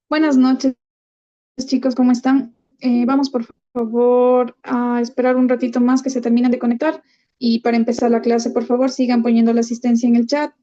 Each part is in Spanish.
Buenas noches, chicos, ¿cómo están? Vamos, por favor, a esperar un ratito más que se terminen de conectar y para empezar la clase, por favor, sigan poniendo la asistencia en el chat.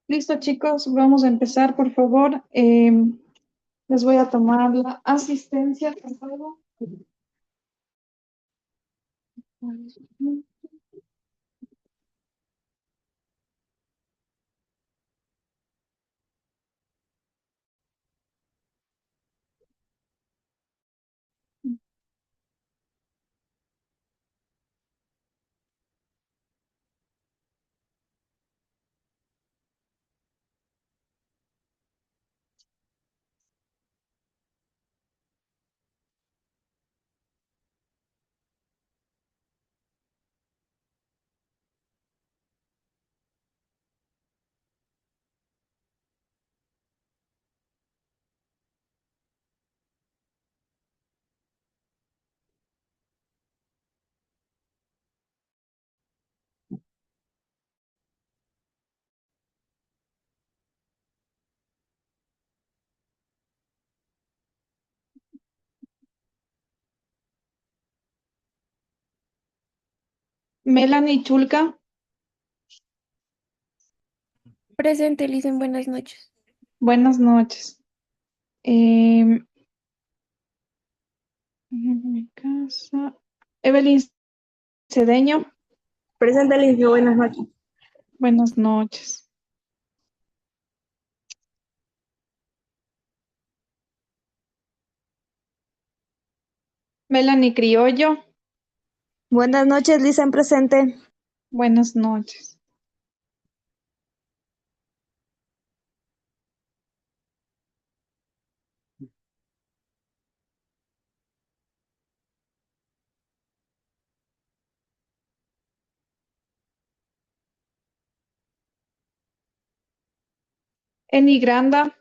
Listo, chicos, vamos a empezar, por favor. Les voy a tomar la asistencia, por favor. Melanie Chulca, Presente, Licen, buenas noches. buenas noches. Em, mi casa. Evelyn Cedeño, Presente, Licen, buenas noches. buenas noches. Melanie Criollo, Buenas noches, Licen, presente. buenas noches. Eni Granda,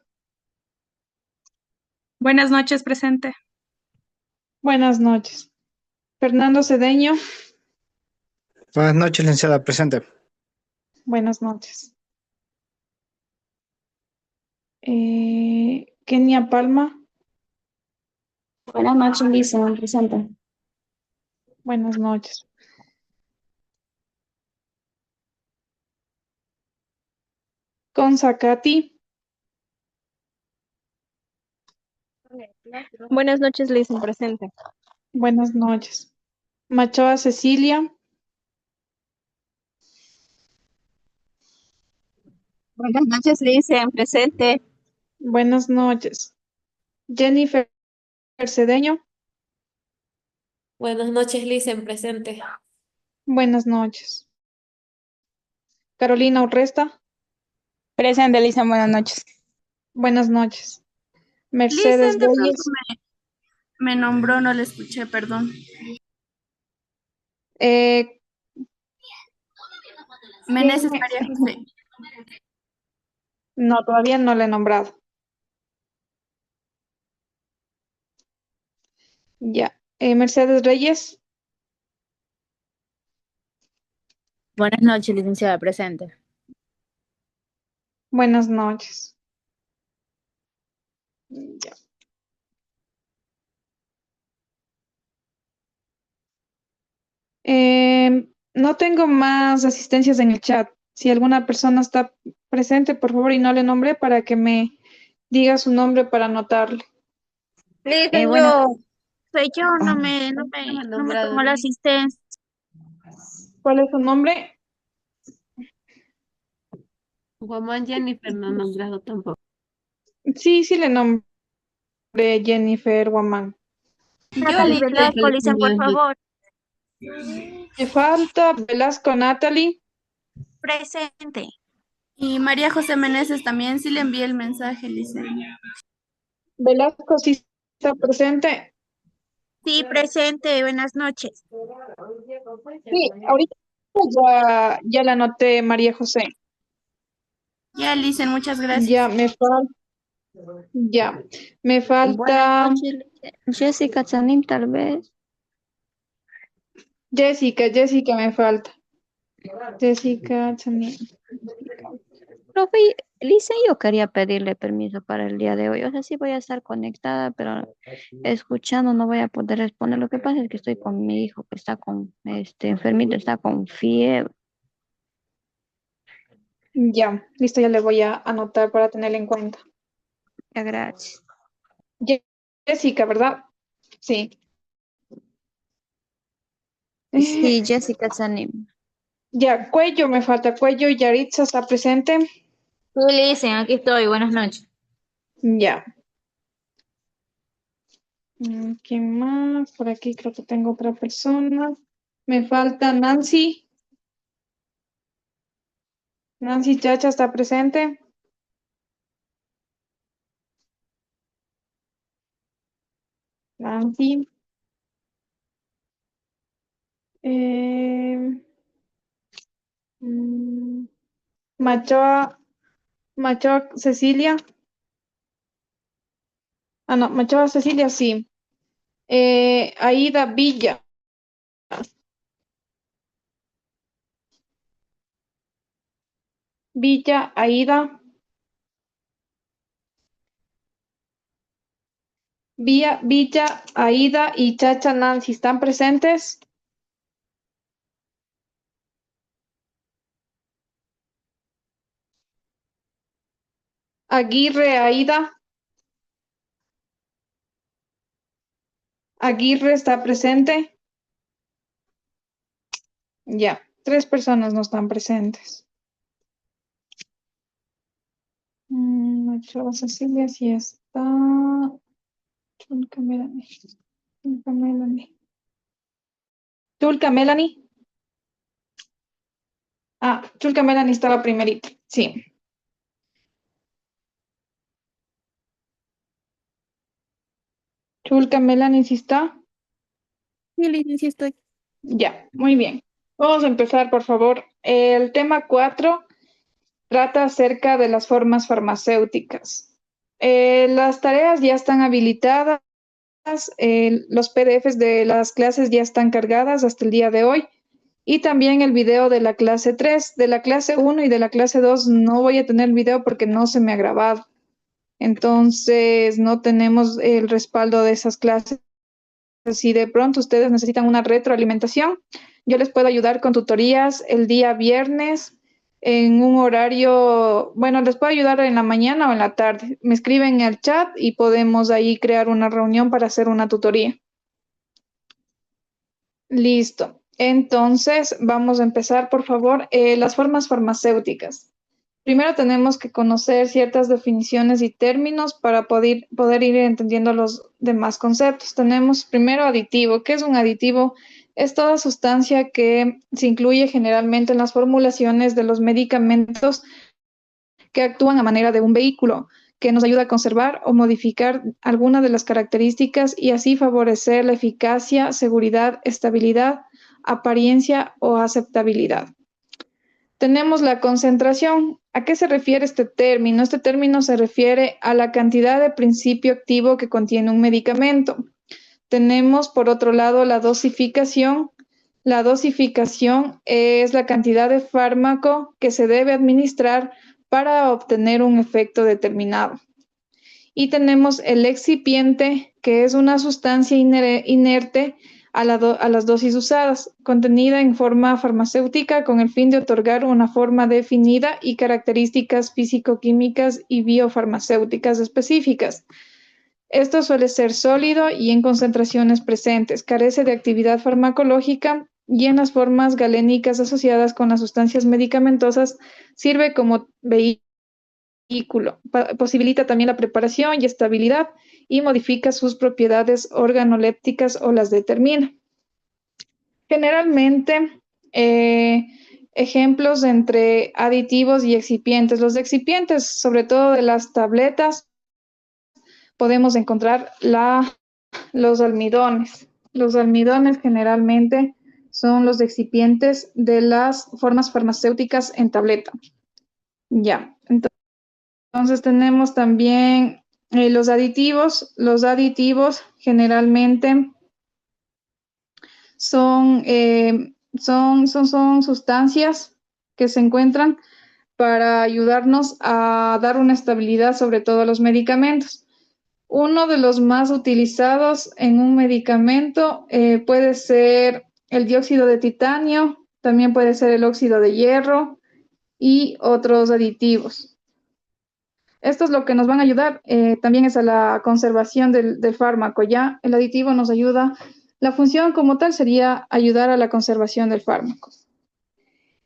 Buenas noches, presente. buenas noches. Fernando Cedeño, Buenas noches, licenciada, presente. buenas noches. Kenia Palma, Buenas noches, Lisa, presente. buenas noches. Consa Katy, Buenas noches, Licen, presente. buenas noches. Machoa Cecilia, Buenas noches, Lisa, presente. buenas noches. Jennifer Cedeño, Buenas noches, Licen, presente. buenas noches. Carolina Urresta, Presente, Lisa, buenas noches. buenas noches. Mercedes Listen, de pronto Reyes, me nombró, no le escuché, perdón. eh, Meneses ¿quién? María José. No, todavía no le he nombrado. Ya. Mercedes Reyes, Buenas noches, licenciada, presente. buenas noches. Ya. No tengo más asistencias en el chat. Si alguna persona está presente, por favor, y no le nombré para que me diga su nombre para anotarle. Lisa, Bueno, soy yo, no me tomó la asistencia. ¿Cuál es su nombre? Guamán Jennifer no nombrado tampoco. Sí, sí le nombré Jennifer Guamán. Yo, Natalie Lisa, Velasco, Lisa, por favor, Me falta Velasco Natalie. presente. y María José Meneses también, sí le envié el mensaje, Lisa. Velasco sí está presente. Sí, presente, buenas noches. Sí, ahorita ya la anoté, María José. Ya, Lisa, muchas Ya gracias. me falta, ya, me Buenas falta noches, Lisa. Jessica Chanim, tal vez. Jessica me falta. Jessica Chanín. Profe, Lisa, yo quería pedirle permiso para el día de hoy. O sea, sí voy a estar conectada, pero escuchando no voy a poder responder. Lo que pasa es que estoy con mi hijo que está con, enfermito, está con fiebre. Ya, listo, ya le voy a anotar para tenerlo en cuenta. Ya, gracias. Jessica, ¿verdad? Sí. Sí, Jessica Sanim. Ya, Cuello, me falta Cuello. Yaritza está presente. Sí, Lisen, aquí estoy. Buenas noches. Ya. ¿Quién más? Por aquí creo que tengo otra persona. Me falta Nancy. Nancy Chacha está presente. Nancy. Eh, mm, Machoa, Machoa Cecilia. Ah, no, Machoa Cecilia, sí. Aida Villa. Villa, Aida. Villa, Aida y Chacha Nancy, ¿están presentes? Aguirre, Aida. Aguirre está presente. Ya, 3 personas no están presentes. Machoa Cecilia sí está. Chulca Melanie. Chulca Melanie. Chulca Melanie. Ah, Chulca Melanie estaba primerito. Sí. Chulca Melanie sí está. Sí, Lisa, sí estoy. Ya, muy bien. Vamos a empezar, por favor. El tema 4 trata acerca de las formas farmacéuticas. Las tareas ya están habilitadas, los PDFs de las clases ya están cargadas hasta el día de hoy y también el video de la clase 3, de la clase 1 y de la clase 2 no voy a tener video porque no se me ha grabado. Entonces no tenemos el respaldo de esas clases. Si de pronto ustedes necesitan una retroalimentación, yo les puedo ayudar con tutorías el día viernes en un horario, bueno, les puedo ayudar en la mañana o en la tarde. Me escriben en el chat y podemos ahí crear una reunión para hacer una tutoría. Listo. Entonces, vamos a empezar, por favor, las formas farmacéuticas. Primero tenemos que conocer ciertas definiciones y términos para poder ir entendiendo los demás conceptos. Tenemos primero aditivo. ¿Qué es un aditivo? Es toda sustancia que se incluye generalmente en las formulaciones de los medicamentos que actúan a manera de un vehículo, que nos ayuda a conservar o modificar alguna de las características y así favorecer la eficacia, seguridad, estabilidad, apariencia o aceptabilidad. Tenemos la concentración. ¿A qué se refiere este término? Este término se refiere a la cantidad de principio activo que contiene un medicamento. Tenemos, por otro lado, la dosificación. La dosificación es la cantidad de fármaco que se debe administrar para obtener un efecto determinado. Y tenemos el excipiente, que es una sustancia inerte a las dosis usadas, contenida en forma farmacéutica con el fin de otorgar una forma definida y características físico-químicas y biofarmacéuticas específicas. Esto suele ser sólido y en concentraciones presentes, carece de actividad farmacológica y en las formas galénicas asociadas con las sustancias medicamentosas sirve como vehículo, posibilita también la preparación y estabilidad y modifica sus propiedades organolépticas o las determina. Generalmente, ejemplos entre aditivos y excipientes. Los excipientes, sobre todo de las tabletas, podemos encontrar los almidones. Los almidones generalmente son los excipientes de las formas farmacéuticas en tableta. Ya, entonces tenemos también los aditivos. Los aditivos generalmente son sustancias que se encuentran para ayudarnos a dar una estabilidad sobre todo a los medicamentos. Uno de los más utilizados en un medicamento puede ser el dióxido de titanio, también puede ser el óxido de hierro y otros aditivos. Esto es lo que nos van a ayudar, también es a la conservación del fármaco, ¿ya? El aditivo nos ayuda, la función como tal sería ayudar a la conservación del fármaco.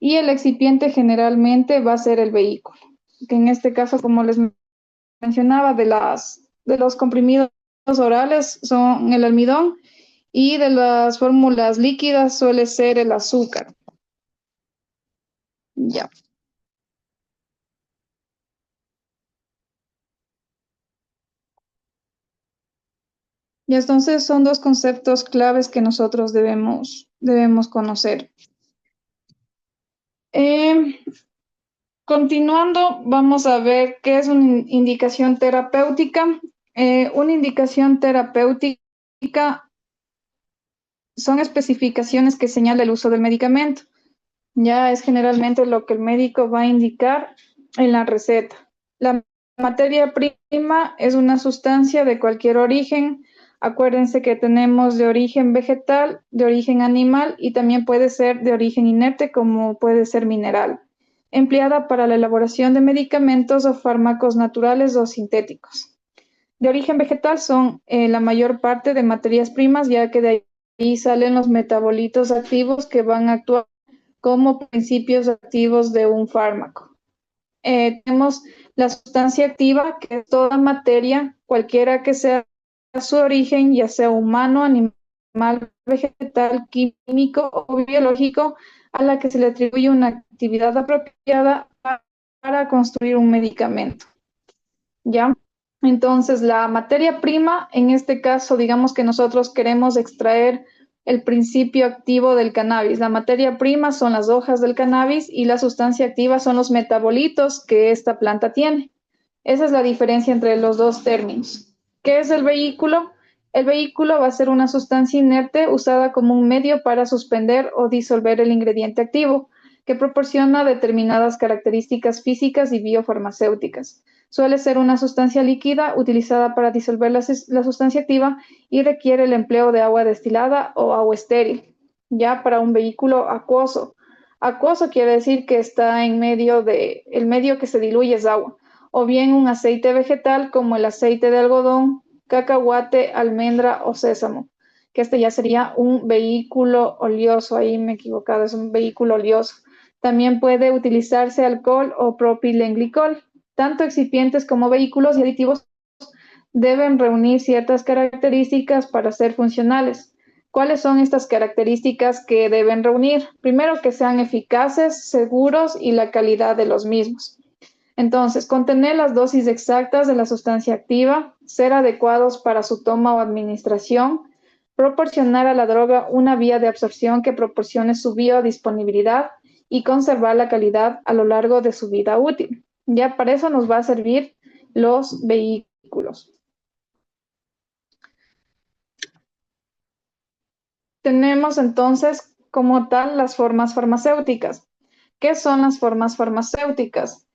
Y el excipiente generalmente va a ser el vehículo, que en este caso, como les mencionaba, de los comprimidos orales son el almidón y de las fórmulas líquidas suele ser el azúcar. Ya. Y entonces son dos conceptos claves que nosotros debemos conocer. Continuando, vamos a ver qué es una indicación terapéutica. Una indicación terapéutica son especificaciones que señala el uso del medicamento. Ya es generalmente lo que el médico va a indicar en la receta. La materia prima es una sustancia de cualquier origen. Acuérdense que tenemos de origen vegetal, de origen animal y también puede ser de origen inerte como puede ser mineral, empleada para la elaboración de medicamentos o fármacos naturales o sintéticos. De origen vegetal son la mayor parte de materias primas, ya que de ahí salen los metabolitos activos que van a actuar como principios activos de un fármaco. Tenemos la sustancia activa, que es toda materia, cualquiera que sea su origen, ya sea humano, animal, vegetal, químico o biológico, a la que se le atribuye una actividad apropiada para construir un medicamento. ¿Ya? Entonces, la materia prima, en este caso, digamos que nosotros queremos extraer el principio activo del cannabis. La materia prima son las hojas del cannabis y la sustancia activa son los metabolitos que esta planta tiene. Esa es la diferencia entre los dos términos. ¿Qué es el vehículo? El vehículo va a ser una sustancia inerte usada como un medio para suspender o disolver el ingrediente activo, que proporciona determinadas características físicas y biofarmacéuticas. Suele ser una sustancia líquida utilizada para disolver la sustancia activa y requiere el empleo de agua destilada o agua estéril. Ya para un vehículo acuoso. Acuoso quiere decir que está en medio el medio que se diluye es agua. O bien un aceite vegetal como el aceite de algodón, cacahuate, almendra o sésamo. Que este ya sería un vehículo oleoso. Ahí me he equivocado, es un vehículo oleoso. También puede utilizarse alcohol o propilenglicol. Tanto excipientes como vehículos y aditivos deben reunir ciertas características para ser funcionales. ¿Cuáles son estas características que deben reunir? Primero, que sean eficaces, seguros y la calidad de los mismos. Entonces, contener las dosis exactas de la sustancia activa, ser adecuados para su toma o administración, proporcionar a la droga una vía de absorción que proporcione su biodisponibilidad y conservar la calidad a lo largo de su vida útil. Ya para eso nos va a servir los vehículos. Tenemos entonces como tal las formas farmacéuticas. ¿Qué son las formas farmacéuticas?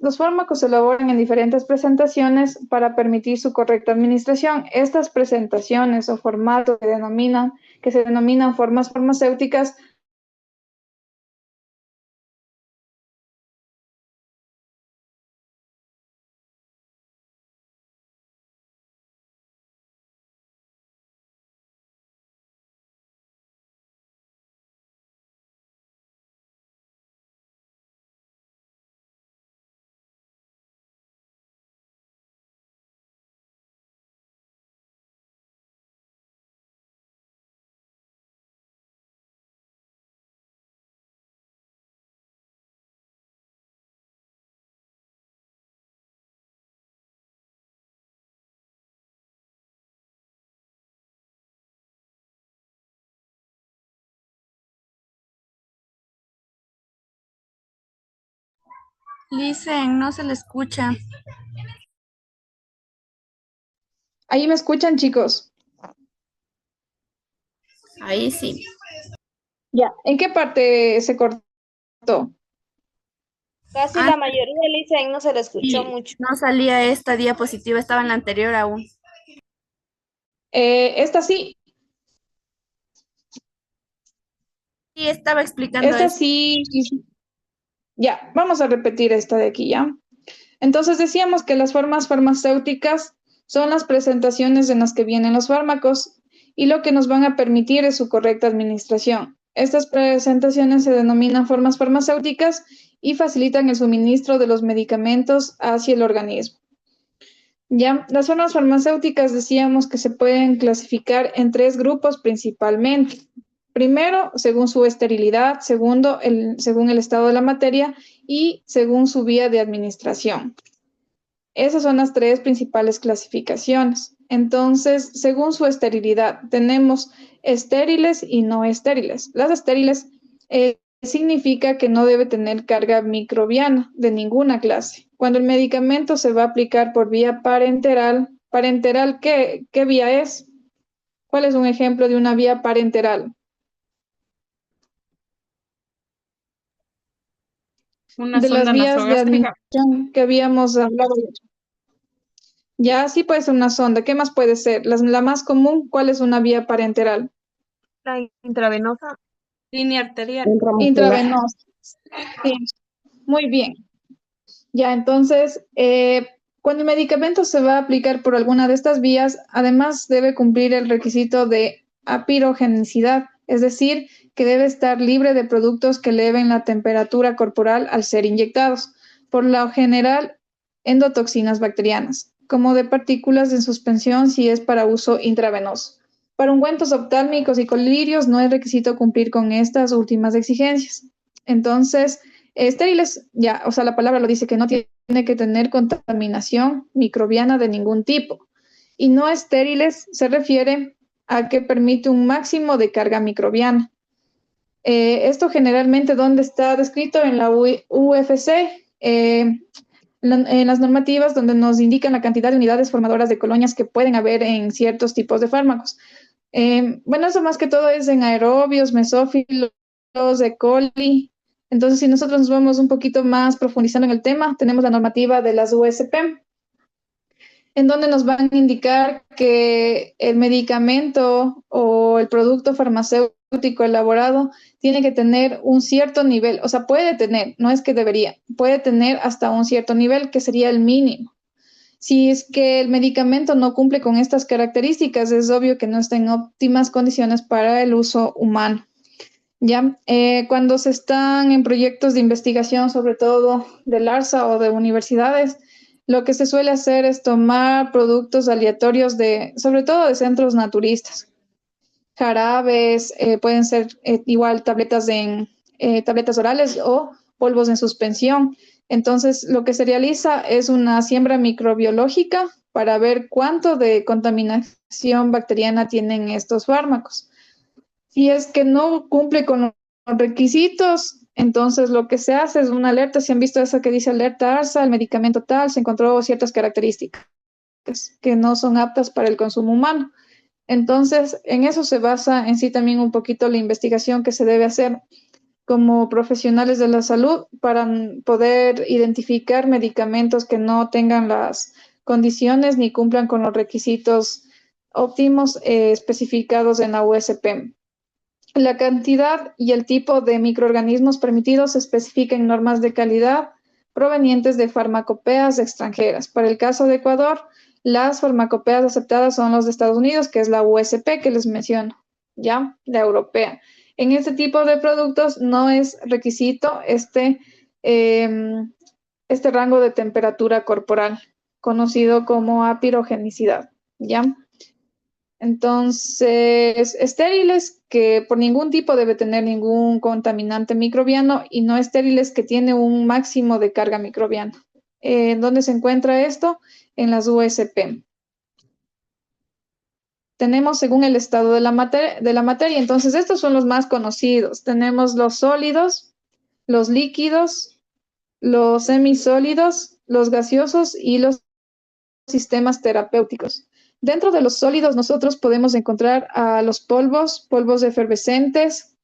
Los fármacos se elaboran en diferentes presentaciones para permitir su correcta administración. Estas presentaciones o formatos que se denominan formas farmacéuticas Listen, no se le escucha. Ahí me escuchan, chicos. Ahí sí. Ya. ¿En qué parte se cortó? Casi Ah, la mayoría, Lisa, ahí no se le escuchó sí, mucho. no salía esta diapositiva, estaba en la anterior aún. Esta sí, Sí, estaba explicando esta eso. sí. Ya, vamos a repetir esta de aquí, ¿ya? Entonces decíamos que las formas farmacéuticas son las presentaciones en las que vienen los fármacos y lo que nos van a permitir es su correcta administración. Estas presentaciones se denominan formas farmacéuticas y facilitan el suministro de los medicamentos hacia el organismo. Ya, las formas farmacéuticas decíamos que se pueden clasificar en tres grupos principalmente. Primero, según su esterilidad, segundo, según el estado de la materia y según su vía de administración. Esas son las tres principales clasificaciones. Entonces, según su esterilidad, tenemos estériles y no estériles. Las estériles significa que no debe tener carga microbiana de ninguna clase. Cuando el medicamento se va a aplicar por vía parenteral, ¿qué vía es? ¿Cuál es un ejemplo de una vía parenteral? Una De las sonda vías de nasogástrica. administración que habíamos hablado. Ya, sí puede ser una sonda. ¿Qué más puede ser? La más común, ¿cuál es una vía parenteral? La intravenosa. Línea arterial. Intravenosa. Sí, muy bien. Ya, entonces, cuando el medicamento se va a aplicar por alguna de estas vías, además debe cumplir el requisito de apirogenicidad, es decir, que debe estar libre de productos que eleven la temperatura corporal al ser inyectados, por lo general endotoxinas bacterianas, como de partículas en suspensión si es para uso intravenoso. Para ungüentos oftálmicos y colirios no es requisito cumplir con estas últimas exigencias. Entonces, estériles, ya, o sea, la palabra lo dice que no tiene que tener contaminación microbiana de ningún tipo. Y no estériles se refiere a que permite un máximo de carga microbiana. Esto generalmente, ¿dónde está descrito? En la UFC, en las normativas donde nos indican la cantidad de unidades formadoras de colonias que pueden haber en ciertos tipos de fármacos. Bueno, eso más que todo es en aerobios, mesófilos, E. coli. Entonces, si nosotros nos vamos un poquito más profundizando en el tema, tenemos la normativa de las USP, en donde nos van a indicar que el medicamento o el producto farmacéutico elaborado tiene que tener un cierto nivel, o sea, puede tener, no es que debería, puede tener hasta un cierto nivel que sería el mínimo. Si es que el medicamento no cumple con estas características, es obvio que no está en óptimas condiciones para el uso humano. Ya, cuando se están en proyectos de investigación, sobre todo del ARSA o de universidades, lo que se suele hacer es tomar productos aleatorios sobre todo de centros naturistas. Jarabes, pueden ser igual tabletas orales o polvos en suspensión. Entonces, lo que se realiza es una siembra microbiológica para ver cuánto de contaminación bacteriana tienen estos fármacos. Si es que no cumple con los requisitos, entonces lo que se hace es una alerta. Si han visto esa que dice alerta ARSA, el medicamento tal, se encontró ciertas características que no son aptas para el consumo humano. Entonces, en eso se basa en sí también un poquito la investigación que se debe hacer como profesionales de la salud para poder identificar medicamentos que no tengan las condiciones ni cumplan con los requisitos óptimos especificados en la USP. La cantidad y el tipo de microorganismos permitidos se especifica en normas de calidad provenientes de farmacopeas extranjeras. Para el caso de Ecuador, las farmacopeas aceptadas son los de Estados Unidos, que es la USP que les menciono, ¿ya? La europea. En este tipo de productos no es requisito este rango de temperatura corporal, conocido como apirogenicidad, ¿ya? Entonces, estériles que por ningún tipo debe tener ningún contaminante microbiano y no estériles que tiene un máximo de carga microbiana. ¿Dónde se encuentra esto? En las USP. Tenemos según el estado de la materia. Entonces, estos son los más conocidos. Tenemos los sólidos, los líquidos, los semisólidos, los gaseosos y los sistemas terapéuticos. Dentro de los sólidos nosotros podemos encontrar a los polvos efervescentes,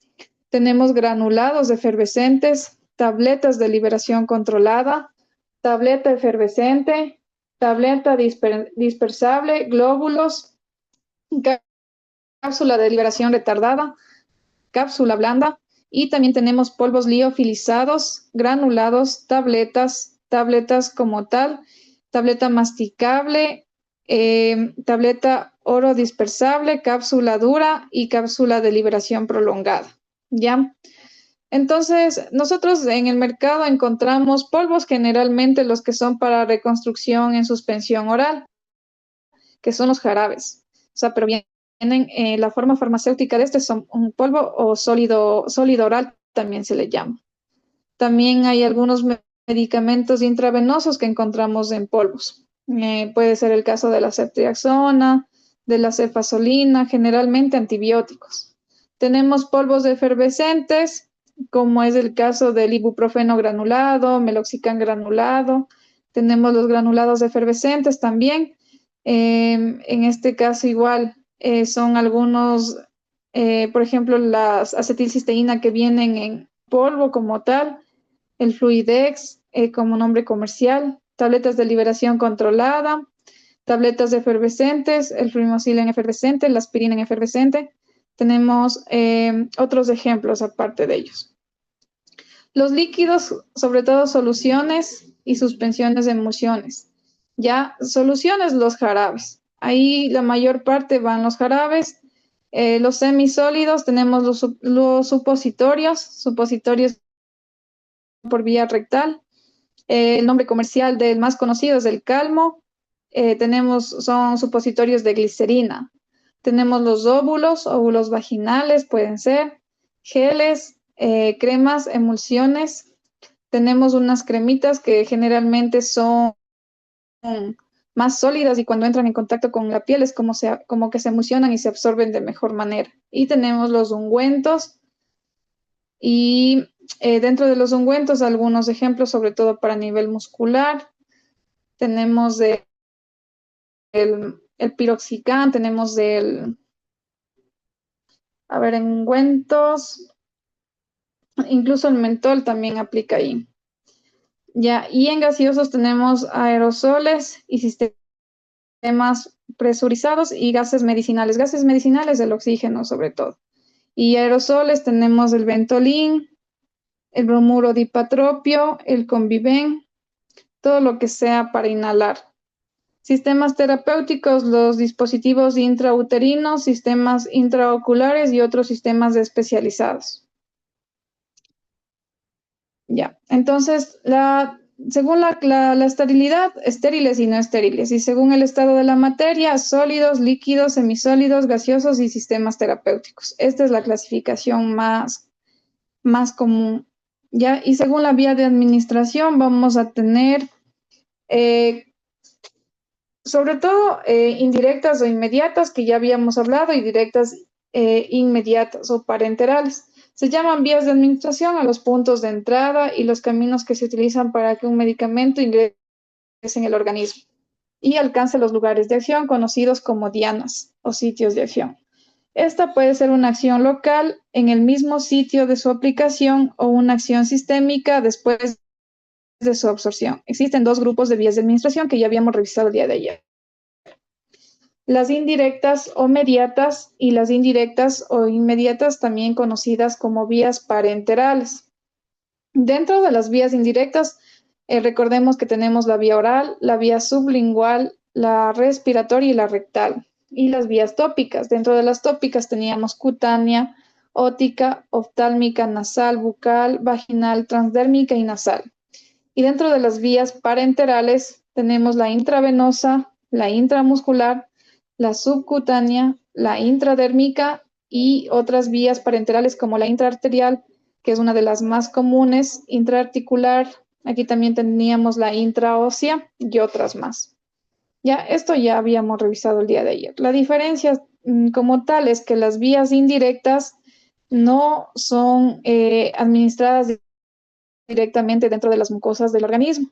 tenemos granulados efervescentes, tabletas de liberación controlada, tableta efervescente, tableta dispersable, glóbulos, cápsula de liberación retardada, cápsula blanda Y también tenemos polvos liofilizados, granulados, tabletas como tal, tableta masticable, tableta oro dispersable, cápsula dura y cápsula de liberación prolongada. ¿Ya? Entonces, nosotros en el mercado encontramos polvos generalmente los que son para reconstrucción en suspensión oral, que son los jarabes. O sea, pero vienen, la forma farmacéutica de este son un polvo o sólido oral, también se le llama. También hay algunos medicamentos intravenosos que encontramos en polvos. Puede ser el caso de la ceftriaxona, de la cefazolina, generalmente antibióticos. Tenemos polvos efervescentes, como es el caso del ibuprofeno granulado, meloxicam granulado. Tenemos los granulados efervescentes también. En este caso igual son algunos, por ejemplo, las acetilcisteína que vienen en polvo como tal, el Fluidex como nombre comercial, tabletas de liberación controlada, tabletas efervescentes, el fluimoxilin efervescente, la aspirina en efervescente. Tenemos otros ejemplos aparte de ellos. Los líquidos, sobre todo soluciones y suspensiones de emulsiones. Ya, soluciones, los jarabes. Ahí la mayor parte van los jarabes. Los semisólidos, tenemos los supositorios por vía rectal. El nombre comercial del más conocido es el Calmo. Son supositorios de glicerina. Tenemos los óvulos vaginales, pueden ser, geles, cremas, emulsiones. Tenemos unas cremitas que generalmente son más sólidas y cuando entran en contacto con la piel es como que se emulsionan y se absorben de mejor manera. Y tenemos los ungüentos y dentro de los ungüentos algunos ejemplos, sobre todo para nivel muscular. Tenemos el piroxicam, tenemos en ungüentos, incluso el mentol también aplica ahí. Ya, y en gaseosos tenemos aerosoles y sistemas presurizados y gases medicinales del oxígeno sobre todo. Y aerosoles tenemos el Ventolin, el bromuro dipatropio, el Conviven, todo lo que sea para inhalar. Sistemas terapéuticos, los dispositivos intrauterinos, sistemas intraoculares y otros sistemas especializados. Ya, entonces, según la esterilidad, estériles y no estériles, y según el estado de la materia, sólidos, líquidos, semisólidos, gaseosos y sistemas terapéuticos. Esta es la clasificación más común, ¿ya? Y según la vía de administración vamos a tener, sobre todo, indirectas o inmediatas, que ya habíamos hablado, y directas inmediatas o parenterales. Se llaman vías de administración a los puntos de entrada y los caminos que se utilizan para que un medicamento ingrese en el organismo y alcance los lugares de acción conocidos como dianas o sitios de acción. Esta puede ser una acción local en el mismo sitio de su aplicación o una acción sistémica después de su absorción. Existen dos grupos de vías de administración que ya habíamos revisado el día de ayer. Las indirectas o mediatas y las indirectas o inmediatas, también conocidas como vías parenterales. Dentro de las vías indirectas, recordemos que tenemos la vía oral, la vía sublingual, la respiratoria y la rectal. Y las vías tópicas. Dentro de las tópicas teníamos cutánea, ótica, oftálmica, nasal, bucal, vaginal, transdérmica y nasal. Y dentro de las vías parenterales tenemos la intravenosa, la intramuscular, la subcutánea, la intradérmica y otras vías parenterales como la intraarterial, que es una de las más comunes, intraarticular, aquí también teníamos la intraósea y otras más. Ya, esto ya habíamos revisado el día de ayer. La diferencia como tal es que las vías indirectas no son administradas directamente dentro de las mucosas del organismo,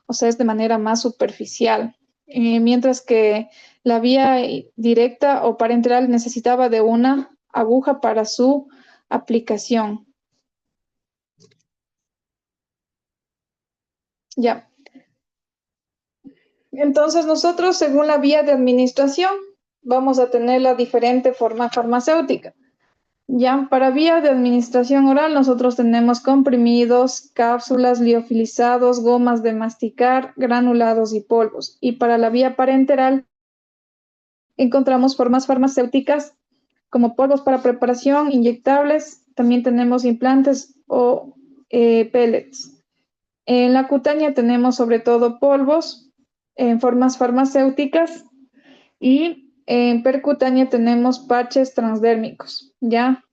o sea, es de manera más superficial, mientras que la vía directa o parenteral necesitaba de una aguja para su aplicación. Ya. Entonces nosotros, según la vía de administración, vamos a tener la diferente forma farmacéutica. Ya, para vía de administración oral, nosotros tenemos comprimidos, cápsulas, liofilizados, gomas de masticar, granulados y polvos. Y para la vía parenteral, encontramos formas farmacéuticas como polvos para preparación, inyectables, también tenemos implantes o pellets. En la cutánea tenemos sobre todo polvos en formas farmacéuticas y en percutánea tenemos parches transdérmicos, ¿ya?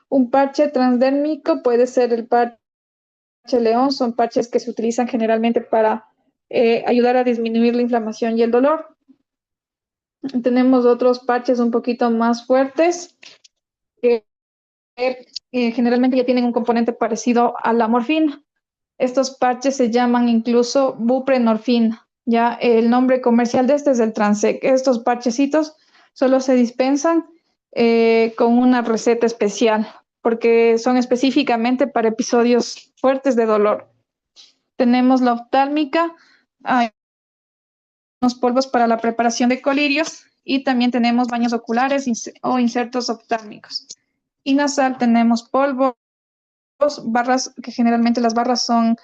Un parche transdérmico puede ser el parche león, son parches que se utilizan generalmente para ayudar a disminuir la inflamación y el dolor. Tenemos otros parches un poquito más fuertes que generalmente ya tienen un componente parecido a la morfina. Estos parches se llaman incluso buprenorfina. Ya el nombre comercial de este es el Transec. Estos parchecitos solo se dispensan con una receta especial porque son específicamente para episodios fuertes de dolor. Tenemos la oftálmica, hay unos polvos para la preparación de colirios y también tenemos baños oculares o insertos oftálmicos. Y nasal tenemos polvos, barras, que generalmente las barras son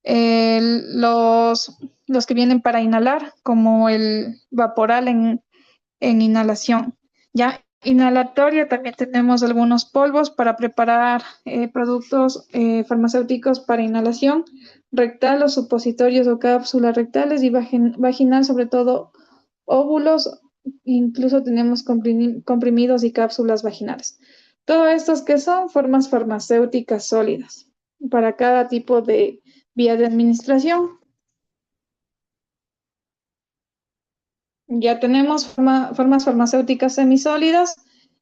los que vienen para inhalar, como el vaporal en inhalación. Ya inhalatoria también tenemos algunos polvos para preparar productos farmacéuticos para inhalación, rectal o supositorios o cápsulas rectales y vaginal, sobre todo óvulos, incluso tenemos comprimidos y cápsulas vaginales. Todo estos que son formas farmacéuticas sólidas para cada tipo de vía de administración. Ya tenemos formas farmacéuticas semisólidas.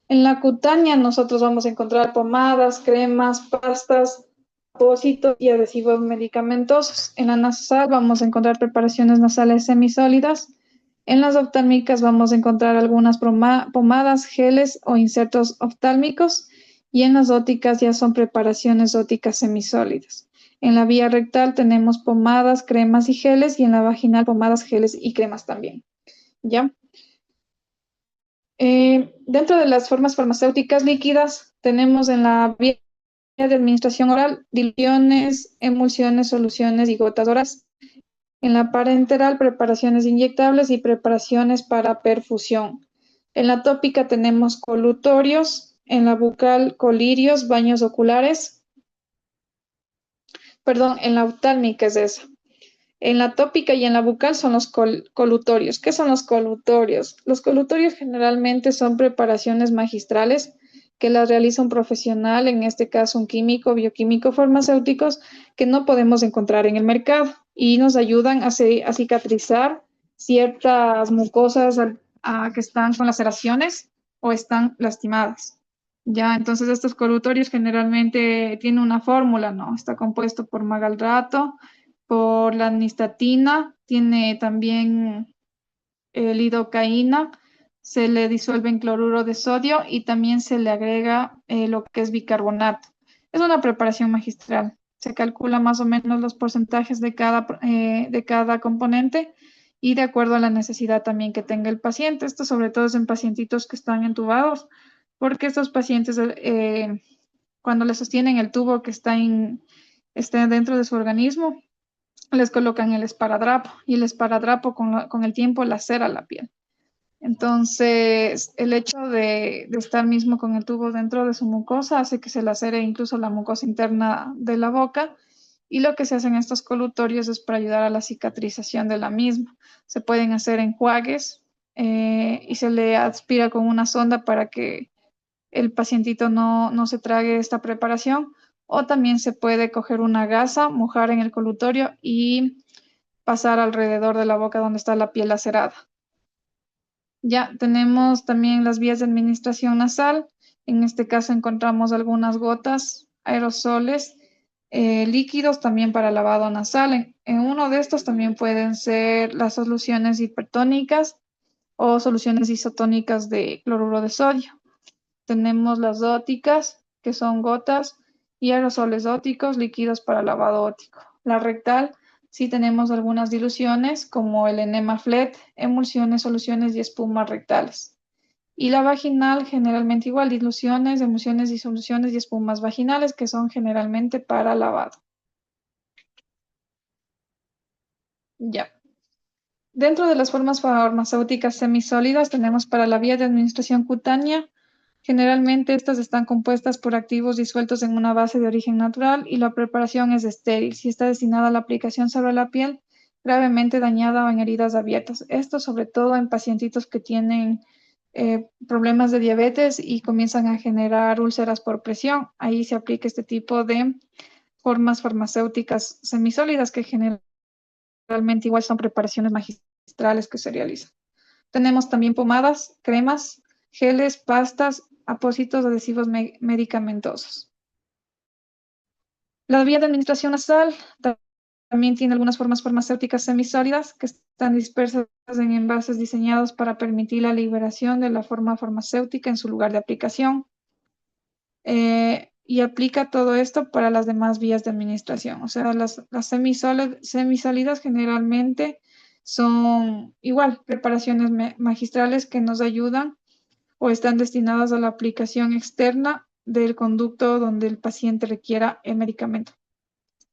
En la cutánea nosotros vamos a encontrar pomadas, cremas, pastas, apósitos y adhesivos medicamentosos. En la nasal vamos a encontrar preparaciones nasales semisólidas. En las oftálmicas vamos a encontrar algunas pomadas, geles o insertos oftálmicos. Y en las óticas ya son preparaciones óticas semisólidas. En la vía rectal tenemos pomadas, cremas y geles, y en la vaginal pomadas, geles y cremas también. ¿Ya? Dentro de las formas farmacéuticas líquidas, tenemos en la vía de administración oral diluciones, emulsiones, soluciones y gotas orales. En la parenteral, preparaciones inyectables y preparaciones para perfusión. En la tópica tenemos colutorios, en la bucal colirios, baños oculares. Perdón, en la oftálmica es esa. En la tópica y en la bucal son los colutorios. ¿Qué son los colutorios? Los colutorios generalmente son preparaciones magistrales que las realiza un profesional, en este caso un químico, bioquímico, farmacéuticos, que no podemos encontrar en el mercado y nos ayudan a cicatrizar ciertas mucosas que están con laceraciones o están lastimadas. Ya, entonces estos colutorios generalmente tienen una fórmula, ¿no? Está compuesto por magalrato, por la nistatina, tiene también lidocaína, se le disuelve en cloruro de sodio y también se le agrega lo que es bicarbonato. Es una preparación magistral. Se calcula más o menos los porcentajes de cada componente y de acuerdo a la necesidad también que tenga el paciente. Esto sobre todo es en pacientitos que están entubados, porque estos pacientes cuando le sostienen el tubo que está dentro de su organismo, les colocan el esparadrapo y el esparadrapo con el tiempo lacera la piel. Entonces, el hecho de estar mismo con el tubo dentro de su mucosa hace que se lacere incluso la mucosa interna de la boca y lo que se hace en estos colutorios es para ayudar a la cicatrización de la misma. Se pueden hacer enjuagues y se le aspira con una sonda para que el pacientito no se trague esta preparación, o también se puede coger una gasa, mojar en el colutorio y pasar alrededor de la boca donde está la piel lacerada. Ya tenemos también las vías de administración nasal. En este caso encontramos algunas gotas, aerosoles, líquidos también para lavado nasal. En uno de estos también pueden ser las soluciones hipertónicas o soluciones isotónicas de cloruro de sodio. Tenemos las óticas, que son gotas, y aerosoles óticos, líquidos para lavado óptico. La rectal, sí tenemos algunas diluciones, como el enema FLET, emulsiones, soluciones y espumas rectales. Y la vaginal generalmente igual, diluciones, emulsiones, disoluciones y espumas vaginales que son generalmente para lavado. Ya. Dentro de las formas farmacéuticas semisólidas tenemos para la vía de administración cutánea. Generalmente estas están compuestas por activos disueltos en una base de origen natural y la preparación es estéril si está destinada a la aplicación sobre la piel gravemente dañada o en heridas abiertas. Esto sobre todo en pacientitos que tienen problemas de diabetes y comienzan a generar úlceras por presión. Ahí se aplica este tipo de formas farmacéuticas semisólidas que generalmente igual son preparaciones magistrales que se realizan. Tenemos también pomadas, cremas, geles, pastas, apósitos adhesivos medicamentosos. La vía de administración nasal también tiene algunas formas farmacéuticas semisólidas que están dispersas en envases diseñados para permitir la liberación de la forma farmacéutica en su lugar de aplicación. Y aplica todo esto para las demás vías de administración. O sea, las semisólidas generalmente son igual preparaciones magistrales que nos ayudan o están destinadas a la aplicación externa del conducto donde el paciente requiera el medicamento,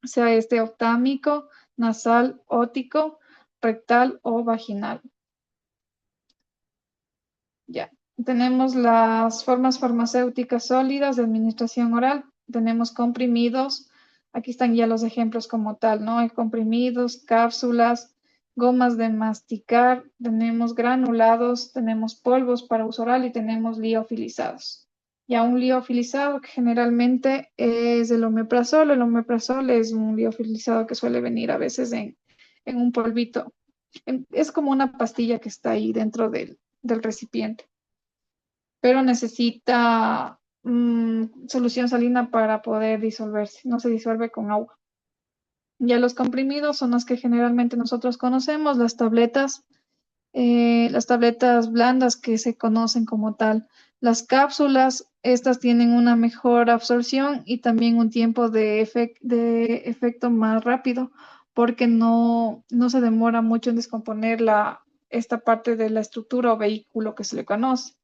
sea este optámico, nasal, ótico, rectal o vaginal. Ya. Tenemos las formas farmacéuticas sólidas de administración oral. Tenemos comprimidos. Aquí están ya los ejemplos como tal, ¿no? Hay comprimidos, cápsulas, gomas de masticar, tenemos granulados, tenemos polvos para uso oral y tenemos liofilizados. Ya un liofilizado que generalmente es el omeprazol. El omeprazol es un liofilizado que suele venir a veces en un polvito. Es como una pastilla que está ahí dentro del recipiente, pero necesita solución salina para poder disolverse. No se disuelve con agua. Ya los comprimidos son los que generalmente nosotros conocemos, las tabletas blandas que se conocen como tal. Las cápsulas, estas tienen una mejor absorción y también un tiempo de efecto más rápido, porque no se demora mucho en descomponer esta parte de la estructura o vehículo que se le conoce.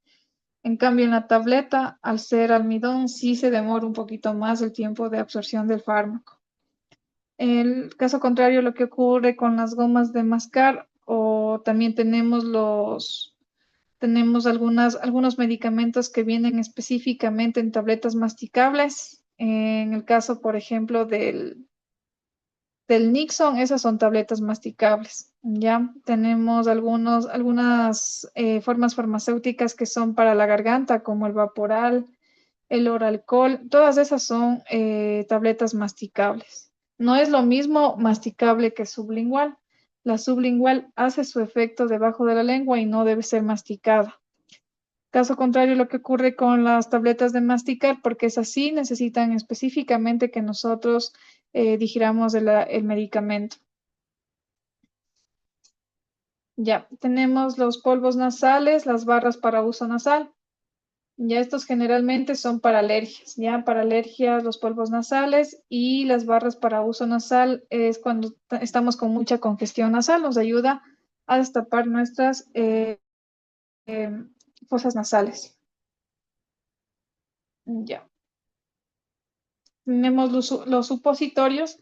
En cambio, en la tableta, al ser almidón, sí se demora un poquito más el tiempo de absorción del fármaco. El caso contrario, lo que ocurre con las gomas de mascar, o también tenemos algunos medicamentos que vienen específicamente en tabletas masticables. En el caso, por ejemplo, del Nixon, esas son tabletas masticables. Ya tenemos algunas formas farmacéuticas que son para la garganta, como el Vaporal, el Oralcol, todas esas son tabletas masticables. No es lo mismo masticable que sublingual. La sublingual hace su efecto debajo de la lengua y no debe ser masticada. Caso contrario, lo que ocurre con las tabletas de masticar, porque es así, necesitan específicamente que nosotros digiramos el medicamento. Ya, tenemos los polvos nasales, las barras para uso nasal. Ya estos generalmente son para alergias, ya para alergias los polvos nasales y las barras para uso nasal es cuando estamos con mucha congestión nasal, nos ayuda a destapar nuestras fosas nasales. Ya. Tenemos los supositorios,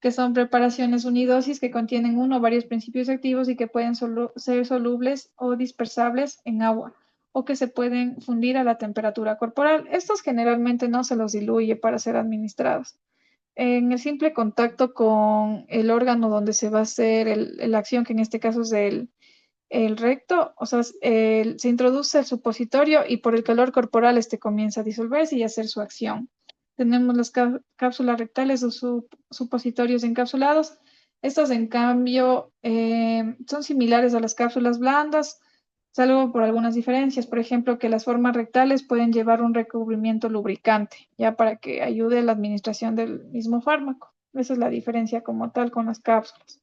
que son preparaciones unidosis que contienen uno o varios principios activos y que pueden ser solubles o dispersables en agua o que se pueden fundir a la temperatura corporal. Estos generalmente no se los diluye para ser administrados. En el simple contacto con el órgano donde se va a hacer la acción, que en este caso es el recto, o sea, se introduce el supositorio y por el calor corporal este comienza a disolverse y a hacer su acción. Tenemos las cápsulas rectales o supositorios encapsulados. Estos, en cambio, son similares a las cápsulas blandas, salvo por algunas diferencias. Por ejemplo, que las formas rectales pueden llevar un recubrimiento lubricante, ya para que ayude a la administración del mismo fármaco. Esa es la diferencia como tal con las cápsulas.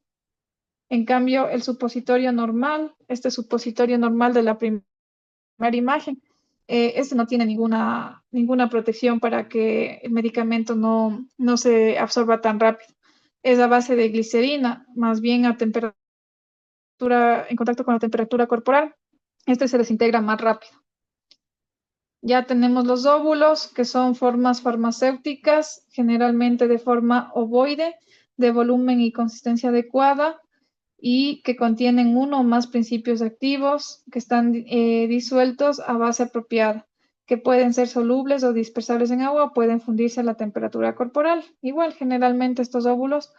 En cambio, el supositorio normal, este supositorio normal de la primera imagen, este no tiene ninguna protección para que el medicamento no se absorba tan rápido. Es a base de glicerina, más bien a temperatura, en contacto con la temperatura corporal, este se desintegra más rápido. Ya tenemos los óvulos, que son formas farmacéuticas, generalmente de forma ovoide, de volumen y consistencia adecuada, y que contienen uno o más principios activos que están disueltos a base apropiada, que pueden ser solubles o dispersables en agua o pueden fundirse a la temperatura corporal. Igual, generalmente estos óvulos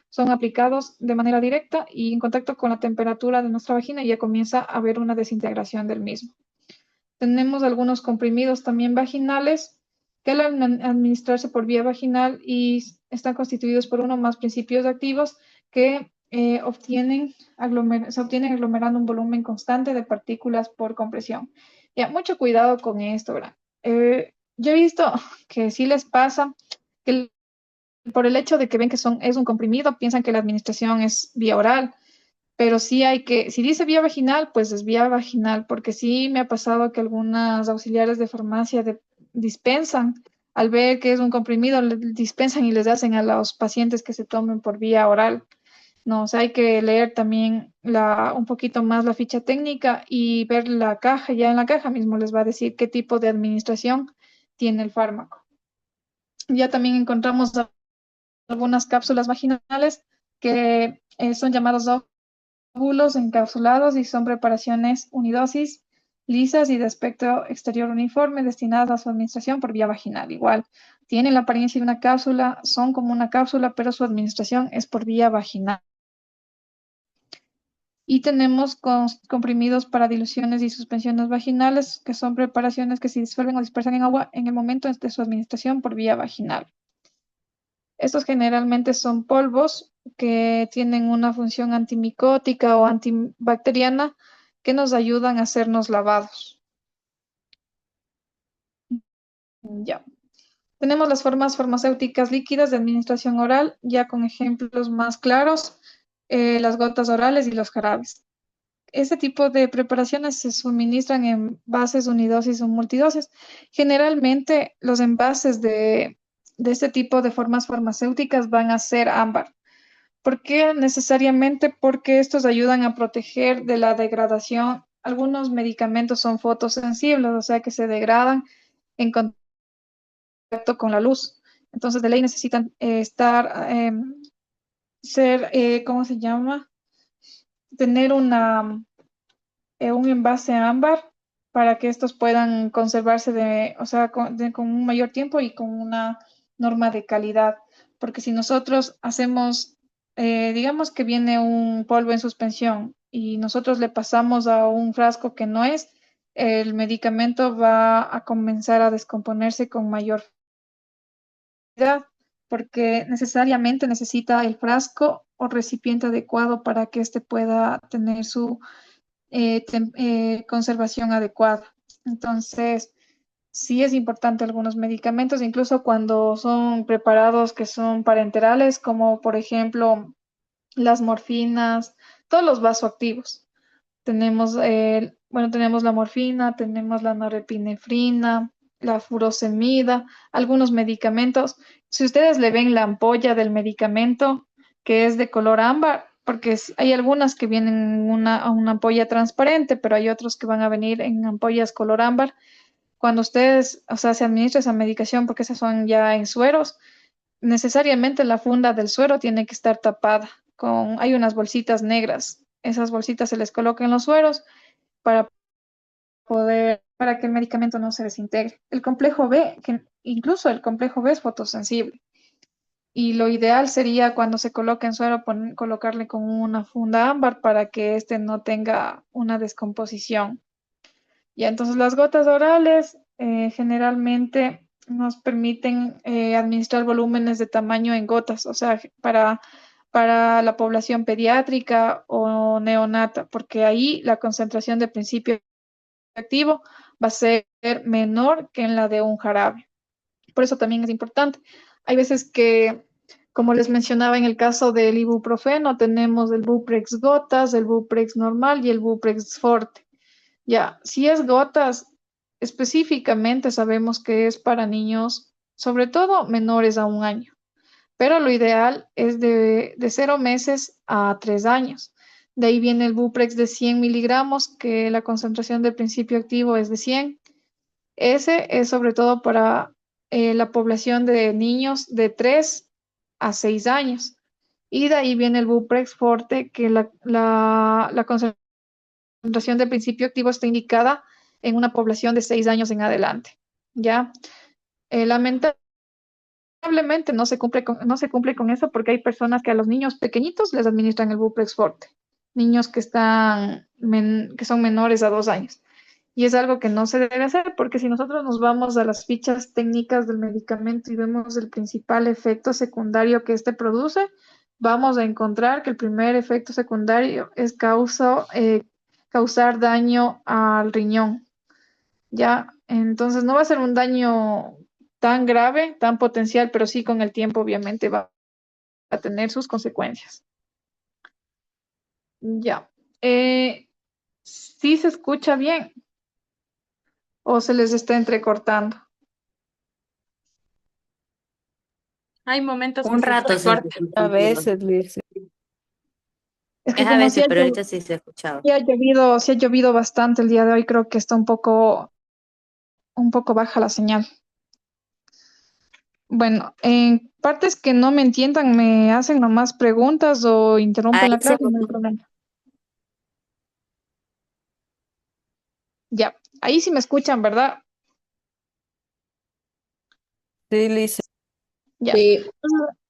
son aplicados de manera directa y en contacto con la temperatura de nuestra vagina y ya comienza a haber una desintegración del mismo. Tenemos algunos comprimidos también vaginales que al administrarse por vía vaginal y están constituidos por uno o más principios activos que se obtienen aglomerando un volumen constante de partículas por compresión. Ya, mucho cuidado con esto, ¿verdad? Yo he visto que sí les pasa que por el hecho de que ven que es un comprimido, piensan que la administración es vía oral, pero sí hay que, si dice vía vaginal, pues es vía vaginal, porque sí me ha pasado que algunas auxiliares de farmacia dispensan, al ver que es un comprimido, dispensan y les hacen a los pacientes que se tomen por vía oral. No, o sea, hay que leer también un poquito más la ficha técnica y ver la caja. Ya en la caja mismo les va a decir qué tipo de administración tiene el fármaco. Ya también encontramos algunas cápsulas vaginales que son llamados óvulos encapsulados y son preparaciones unidosis, lisas y de aspecto exterior uniforme destinadas a su administración por vía vaginal. Igual, tienen la apariencia de una cápsula, son como una cápsula, pero su administración es por vía vaginal. Y tenemos comprimidos para diluciones y suspensiones vaginales, que son preparaciones que se disuelven o dispersan en agua en el momento de su administración por vía vaginal. Estos generalmente son polvos que tienen una función antimicótica o antibacteriana que nos ayudan a hacernos lavados. Ya. Tenemos las formas farmacéuticas líquidas de administración oral, ya con ejemplos más claros, las gotas orales y los jarabes. Este tipo de preparaciones se suministran en envases unidosis o multidosis. Generalmente los envases de este tipo de formas farmacéuticas van a ser ámbar. ¿Por qué necesariamente? Porque estos ayudan a proteger de la degradación. Algunos medicamentos son fotosensibles, o sea que se degradan en contacto con la luz. Entonces, de ley necesitan ¿cómo se llama? Tener un envase ámbar para que estos puedan conservarse o sea, con un mayor tiempo y con una norma de calidad. Porque si nosotros hacemos, digamos que viene un polvo en suspensión y nosotros le pasamos a un frasco que no es, el medicamento va a comenzar a descomponerse con mayor facilidad porque necesariamente necesita el frasco o recipiente adecuado para que éste pueda tener su conservación adecuada. Entonces, sí es importante algunos medicamentos, incluso cuando son preparados que son parenterales, como por ejemplo las morfinas, todos los vasoactivos. Tenemos la morfina, tenemos la norepinefrina, la furosemida, algunos medicamentos. Si ustedes le ven la ampolla del medicamento que es de color ámbar, porque hay algunas que vienen en una ampolla transparente, pero hay otros que van a venir en ampollas color ámbar. Cuando ustedes, o sea, se administra esa medicación, porque esas son ya en sueros, necesariamente la funda del suero tiene que estar tapada hay unas bolsitas negras. Esas bolsitas se les coloca en los sueros para para que el medicamento no se desintegre. El complejo B, que incluso el complejo B es fotosensible. Y lo ideal sería cuando se coloque en suero colocarle con una funda ámbar para que éste no tenga una descomposición. Ya, entonces las gotas orales generalmente nos permiten administrar volúmenes de tamaño en gotas, o sea, para la población pediátrica o neonata, porque ahí la concentración de principio activo va a ser menor que en la de un jarabe. Por eso también es importante. Hay veces que, como les mencionaba en el caso del ibuprofeno, tenemos el Buprex gotas, el Buprex normal y el Buprex forte. Ya, si es gotas, específicamente sabemos que es para niños, sobre todo menores a un año, pero lo ideal es de 0 meses a 3 años. De ahí viene el Buprex de 100 miligramos, que la concentración de principio activo es de 100. Ese es sobre todo para la población de niños de 3 a 6 años. Y de ahí viene el Buprex Forte, que la concentración de principio activo está indicada en una población de 6 años en adelante. ¿Ya? Lamentablemente no se cumple con eso porque hay personas que a los niños pequeñitos les administran el Buprex Forte, niños que son menores a 2 años. Y es algo que no se debe hacer porque si nosotros nos vamos a las fichas técnicas del medicamento y vemos el principal efecto secundario que este produce, vamos a encontrar que el primer efecto secundario es causar daño al riñón. Ya, entonces no va a ser un daño tan grave, tan potencial, pero sí con el tiempo obviamente va a tener sus consecuencias. Ya. ¿Sí se escucha bien o se les está entrecortando? Hay momentos que Un se rato se recorta. A veces, Liz. Es que Es a como veces, pero ahorita sí se escuchaba. sí ha llovido bastante el día de hoy, creo que está un poco baja la señal. Bueno, en partes que no me entiendan, me hacen nomás preguntas o interrumpen Ahí la se clase, no hay problema. Ya, ahí sí me escuchan, ¿verdad? Sí, Liz. Ya.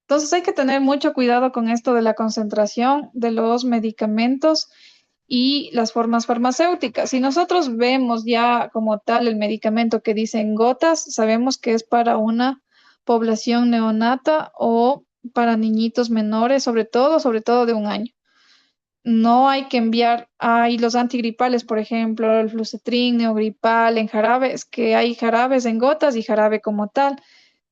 Entonces hay que tener mucho cuidado con esto de la concentración de los medicamentos y las formas farmacéuticas. Si nosotros vemos ya como tal el medicamento que dice en gotas, sabemos que es para una población neonata o para niñitos menores, sobre todo de 1 año. No hay que enviar, hay los antigripales, por ejemplo, el Flucetrin, Neogripal en jarabes, que hay jarabes en gotas y jarabe como tal.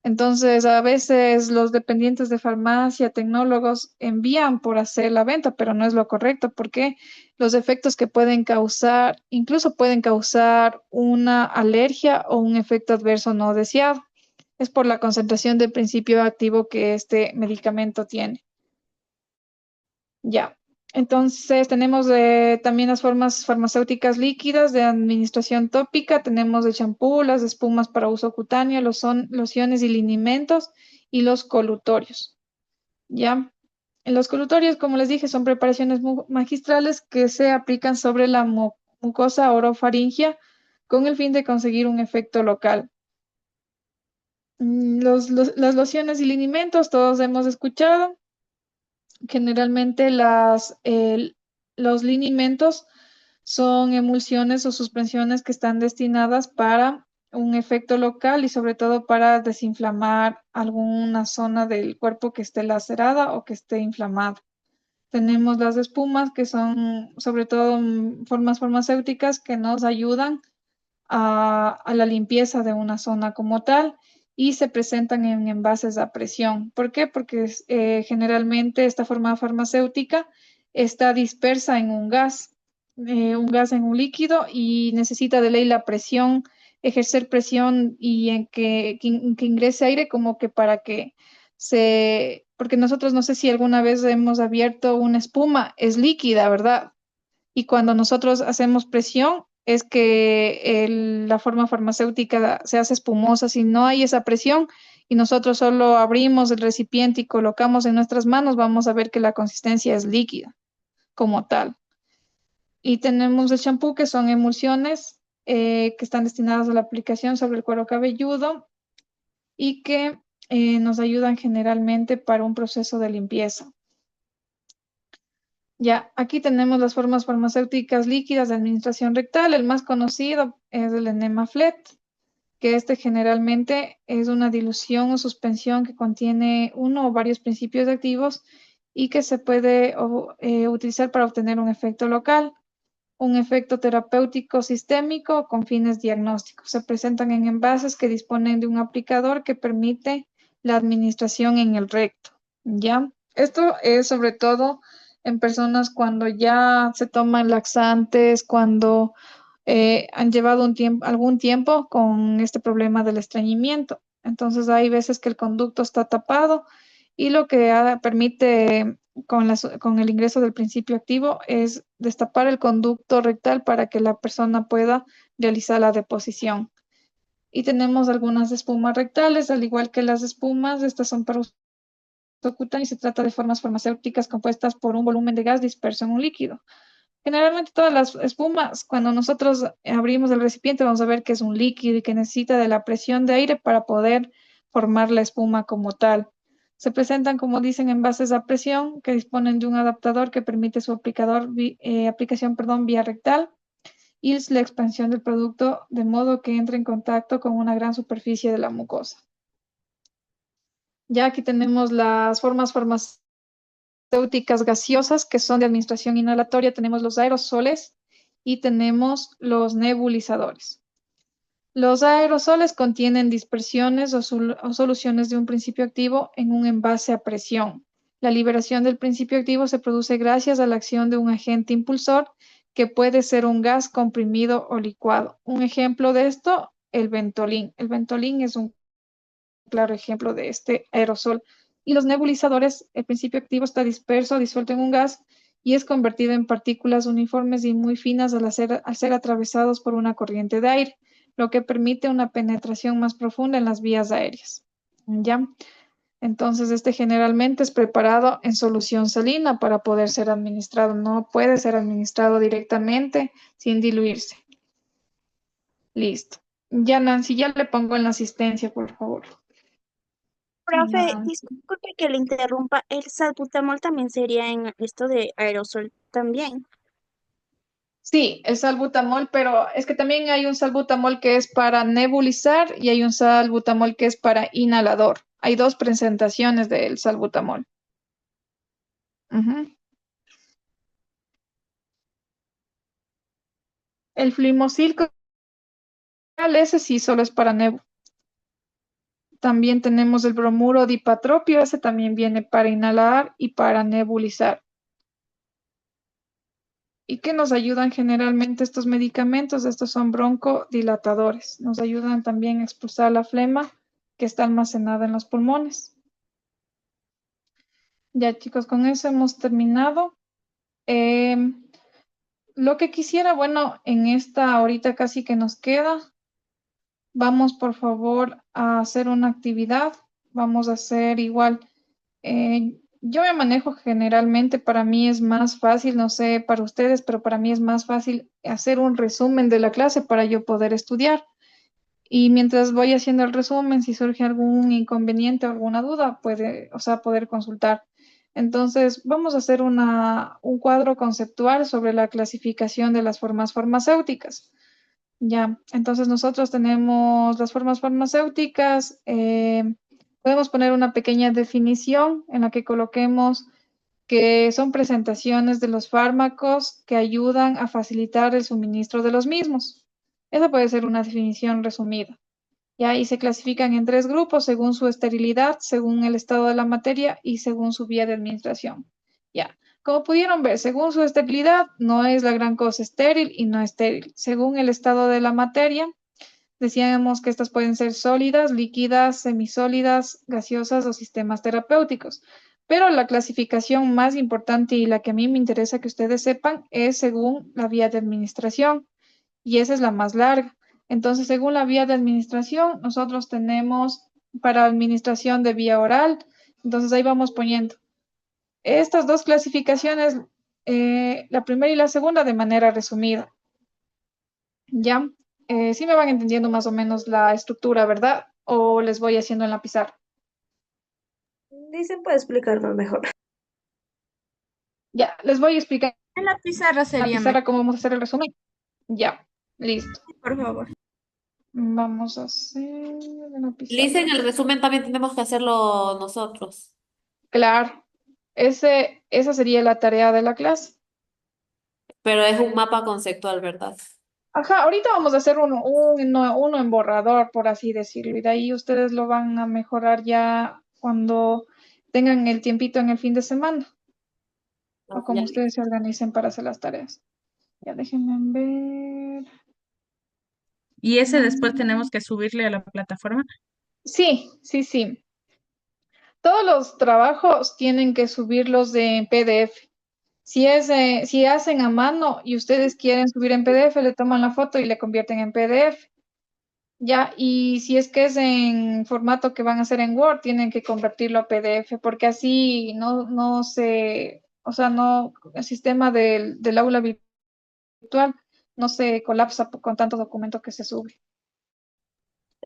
Entonces, a veces los dependientes de farmacia, tecnólogos, envían por hacer la venta, pero no es lo correcto porque los efectos que pueden causar, incluso pueden causar una alergia o un efecto adverso no deseado. Es por la concentración de principio activo que este medicamento tiene. Ya. Entonces, tenemos también las formas farmacéuticas líquidas de administración tópica, tenemos el champú, las espumas para uso cutáneo, lociones y linimentos y los colutorios. ¿Ya? Los colutorios, como les dije, son preparaciones magistrales que se aplican sobre la mucosa orofaringia con el fin de conseguir un efecto local. Las lociones y linimentos, todos hemos escuchado. Generalmente los linimentos son emulsiones o suspensiones que están destinadas para un efecto local y sobre todo para desinflamar alguna zona del cuerpo que esté lacerada o que esté inflamada. Tenemos las espumas que son sobre todo formas farmacéuticas que nos ayudan a la limpieza de una zona como tal y se presentan en envases a presión. ¿Por qué? Porque generalmente esta forma farmacéutica está dispersa en un gas en un líquido y necesita de ley la presión, ejercer presión y en que ingrese aire como que para que porque nosotros no sé si alguna vez hemos abierto una espuma, es líquida, ¿verdad? Y cuando nosotros hacemos presión, es que la forma farmacéutica se hace espumosa. Si no hay esa presión y nosotros solo abrimos el recipiente y colocamos en nuestras manos, vamos a ver que la consistencia es líquida como tal. Y tenemos el champú, que son emulsiones que están destinadas a la aplicación sobre el cuero cabelludo y que nos ayudan generalmente para un proceso de limpieza. Ya, aquí tenemos las formas farmacéuticas líquidas de administración rectal. El más conocido es el Enemaflet, que este generalmente es una dilución o suspensión que contiene uno o varios principios activos y que se puede utilizar para obtener un efecto local, un efecto terapéutico sistémico con fines diagnósticos. Se presentan en envases que disponen de un aplicador que permite la administración en el recto. ¿Ya? Esto es sobre todo en personas cuando ya se toman laxantes, cuando han llevado algún tiempo con este problema del estreñimiento. Entonces hay veces que el conducto está tapado y lo que permite con el ingreso del principio activo es destapar el conducto rectal para que la persona pueda realizar la deposición. Y tenemos algunas espumas rectales, al igual que las espumas, estas son para uso cutáneo y se trata de formas farmacéuticas compuestas por un volumen de gas disperso en un líquido. Generalmente todas las espumas, cuando nosotros abrimos el recipiente, vamos a ver que es un líquido y que necesita de la presión de aire para poder formar la espuma como tal. Se presentan, como dicen, envases a presión que disponen de un adaptador que permite su aplicación, vía rectal y es la expansión del producto de modo que entre en contacto con una gran superficie de la mucosa. Ya aquí tenemos las formas farmacéuticas gaseosas que son de administración inhalatoria, tenemos los aerosoles y tenemos los nebulizadores. Los aerosoles contienen dispersiones o soluciones de un principio activo en un envase a presión. La liberación del principio activo se produce gracias a la acción de un agente impulsor que puede ser un gas comprimido o licuado. Un ejemplo de esto, el Ventolin. El Ventolin es un claro ejemplo de este aerosol. Y los nebulizadores, el principio activo está disperso, disuelto en un gas y es convertido en partículas uniformes y muy finas al ser atravesados por una corriente de aire, lo que permite una penetración más profunda en las vías aéreas. ¿Ya? Entonces, este generalmente es preparado en solución salina para poder ser administrado. No puede ser administrado directamente sin diluirse. Listo. Ya, Nancy, ya le pongo en la asistencia, por favor. Profe, Nancy. disculpe que le interrumpa, el salbutamol también sería en esto de aerosol también. Sí, el salbutamol, pero es que también hay un salbutamol que es para nebulizar y hay un salbutamol que es para inhalador. Hay dos presentaciones del salbutamol. Ujú. El flimocil, ese sí solo es para nebu. También tenemos el bromuro dipatropio, ese también viene para inhalar y para nebulizar. ¿Y qué nos ayudan generalmente estos medicamentos? Estos son broncodilatadores. Nos ayudan también a expulsar la flema que está almacenada en los pulmones. Ya chicos, con eso hemos terminado. Em, lo que quisiera, bueno, en esta ahorita casi que nos queda, vamos por favor a hacer una actividad. Vamos a hacer igual. Yo me manejo generalmente, para mí es más fácil, no sé para ustedes, pero para mí es más fácil hacer un resumen de la clase para yo poder estudiar. Y mientras voy haciendo el resumen, si surge algún inconveniente o alguna duda, puede, o sea, poder consultar. Entonces, vamos a hacer un cuadro conceptual sobre la clasificación de las formas farmacéuticas. Ya, entonces nosotros tenemos las formas farmacéuticas. Podemos poner una pequeña definición en la que coloquemos que son presentaciones de los fármacos que ayudan a facilitar el suministro de los mismos. Esa puede ser una definición resumida. Ya, y se clasifican en tres grupos según su esterilidad, según el estado de la materia y según su vía de administración. Ya, como pudieron ver, según su esterilidad, no es la gran cosa estéril y no estéril. Según el estado de la materia, decíamos que estas pueden ser sólidas, líquidas, semisólidas, gaseosas o sistemas terapéuticos. Pero la clasificación más importante y la que a mí me interesa que ustedes sepan es según la vía de administración y esa es la más larga. Entonces, según la vía de administración, nosotros tenemos para administración de vía oral, entonces ahí vamos poniendo estas dos clasificaciones, la primera y la segunda de manera resumida. ¿Ya? Sí me van entendiendo más o menos la estructura, ¿verdad? O les voy haciendo en la pizarra. Dicen, puede explicarnos mejor. Ya, les voy a explicar En la pizarra en la sería pizarra mejor, cómo vamos a hacer el resumen. Ya, listo. por favor. Vamos a hacer en la Lisa, pizarra. en el resumen también tenemos que hacerlo nosotros, Claro, esa sería la tarea de la clase. pero es un mapa conceptual, ¿verdad? Ajá, ahorita vamos a hacer uno en borrador, por así decirlo, y de ahí ustedes lo van a mejorar ya cuando tengan el tiempito en el fin de semana, o Ah, ya. como ustedes se organicen para hacer las tareas. Ya déjenme ver. Y ese después Mm, tenemos que subirle a la plataforma. sí, sí, sí. Todos los trabajos tienen que subirlos de PDF. Si hacen a mano y ustedes quieren subir en PDF, le toman la foto y le convierten en PDF. Ya, y si es que es en formato que van a hacer en Word, tienen que convertirlo a PDF, porque así no se, o sea, no, el sistema del aula virtual no se colapsa con tanto documento que se sube.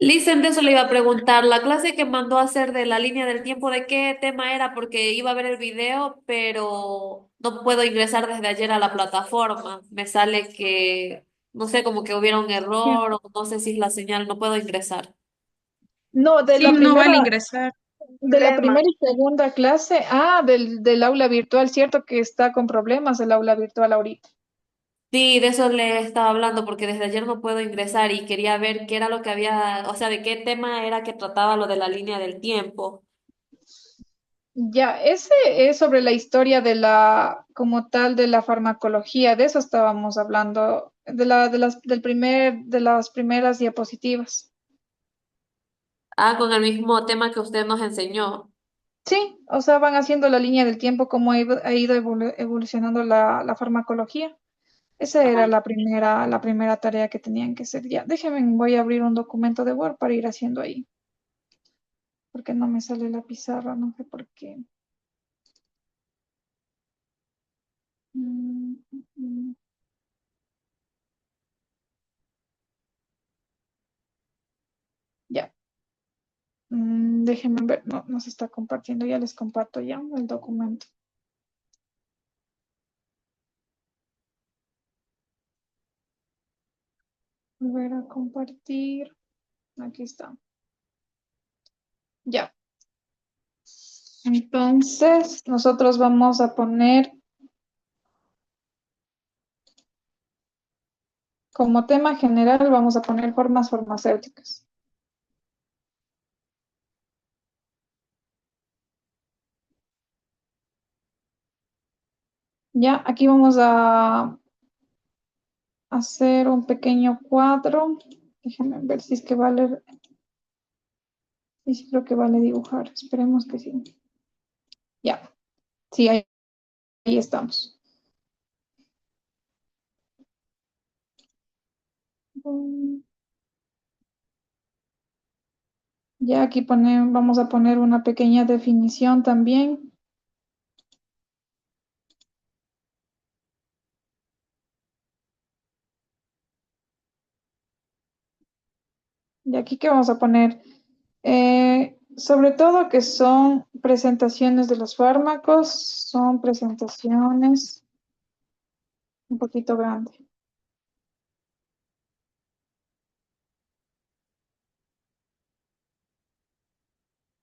Listen, de eso le iba a preguntar. La clase que mandó a hacer de la línea del tiempo, ¿de qué tema era? Porque iba a ver el video, pero no puedo ingresar desde ayer a la plataforma. Me sale que, no sé, como que hubiera un Ya. error o no sé si es la señal, no puedo ingresar. No, Sí, no vale ingresar. de la Problema. primera y segunda clase, del aula virtual, cierto que está con problemas el aula virtual ahorita. Sí, de eso le estaba hablando porque desde ayer no puedo ingresar y quería ver qué era lo que había, o sea, de qué tema era que trataba lo de la línea del tiempo. Ya, ese es sobre la historia de la, como tal, de la farmacología, de eso estábamos hablando, de las primeras diapositivas. Ah, con el mismo tema que usted nos enseñó. Sí, o sea, van haciendo la línea del tiempo, cómo ha ido evolucionando la farmacología. Esa era la primera tarea que tenían que hacer. Ya, déjenme, voy a abrir un documento de Word para ir haciendo ahí, porque no me sale la pizarra, no sé por qué. Mm, mm, mm. Ya. Déjenme ver, no se está compartiendo, ya les comparto ya el documento. Volver a compartir, aquí está. Ya, entonces nosotros vamos a poner como tema general, vamos a poner formas farmacéuticas. Ya, aquí vamos a hacer un pequeño cuadro. Déjenme ver si es que vale, y sí creo que vale dibujar, esperemos que sí. Ya, sí, ahí estamos. Mm, Ya aquí vamos a poner una pequeña definición también. Y aquí que vamos a poner, sobre todo que son presentaciones de los fármacos, son presentaciones un poquito grandes.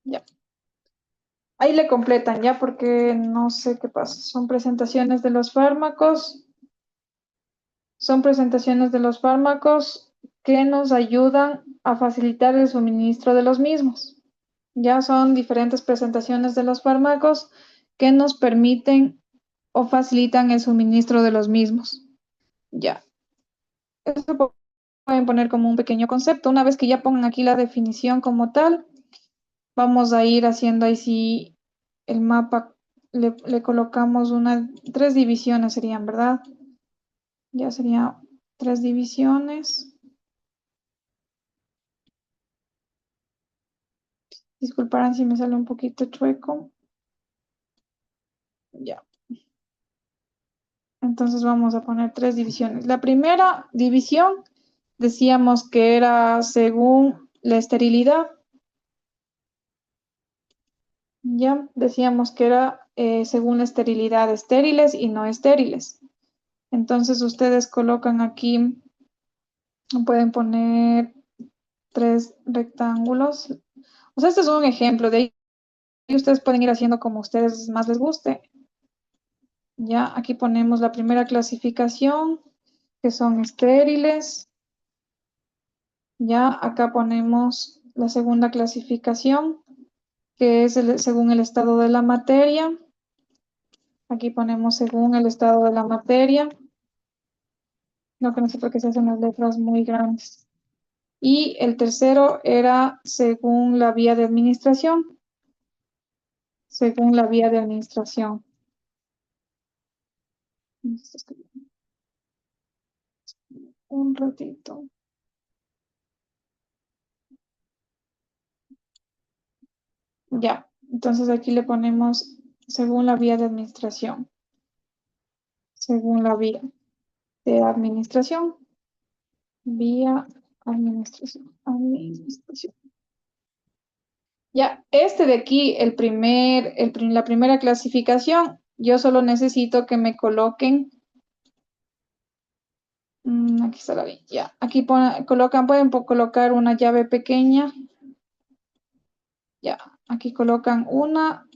Ya. Ahí le completan ya porque no sé qué pasa. Son presentaciones de los fármacos, son presentaciones de los fármacos que nos ayudan a facilitar el suministro de los mismos. Ya son diferentes presentaciones de los fármacos que nos permiten o facilitan el suministro de los mismos. Ya. Eso pueden poner como un pequeño concepto. Una vez que ya pongan aquí la definición como tal, vamos a ir haciendo ahí sí el mapa, le colocamos tres divisiones serían, ¿verdad? Ya sería tres divisiones. Disculparán si me sale un poquito chueco. Ya. Entonces vamos a poner tres divisiones. La primera división decíamos que era según la esterilidad. Ya decíamos que era según la esterilidad, estériles y no estériles. Entonces ustedes colocan aquí, pueden poner tres rectángulos. O sea, este es un ejemplo, de ahí ustedes pueden ir haciendo como a ustedes más les guste. Ya, aquí ponemos la primera clasificación, que son estériles. Ya, acá ponemos la segunda clasificación, que es según el estado de la materia. Aquí ponemos según el estado de la materia. No, que no sé por qué se hacen las letras muy grandes. Y el tercero era según la vía de administración. Según la vía de administración. Un ratito. Ya, entonces aquí le ponemos según la vía de administración. Según la vía de administración. Vía administración. Administración. Ya, este de aquí, la primera clasificación, yo solo necesito que me coloquen. Aquí está la vía. Ya, aquí pueden colocar una llave pequeña. Ya, aquí colocan una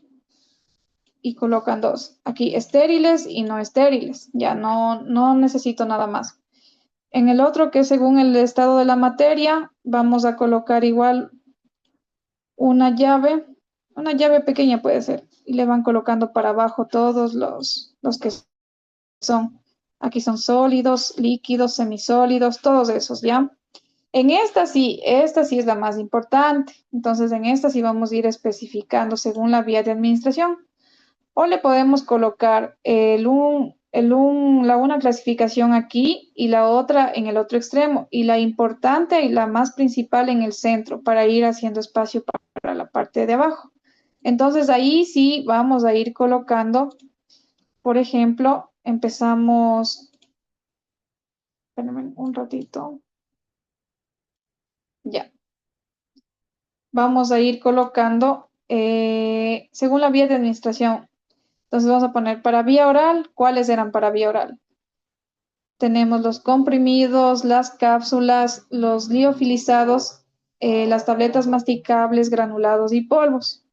y colocan dos. Aquí estériles y no estériles. Ya, no necesito nada más. En el otro, que es según el estado de la materia, vamos a colocar igual una llave pequeña puede ser, y le van colocando para abajo todos los que son. Aquí son sólidos, líquidos, semisólidos, todos esos, ¿ya? En esta sí es la más importante. Entonces, en esta sí vamos a ir especificando según la vía de administración. O le podemos colocar una clasificación aquí y la otra en el otro extremo. Y la importante y la más principal en el centro para ir haciendo espacio para la parte de abajo. Entonces ahí sí vamos a ir colocando, por ejemplo, empezamos, espérenme un ratito, ya. Vamos a ir colocando según la vía de administración. Entonces vamos a poner para vía oral, ¿cuáles eran para vía oral? Tenemos los comprimidos, las cápsulas, los liofilizados, las tabletas masticables, granulados y polvos.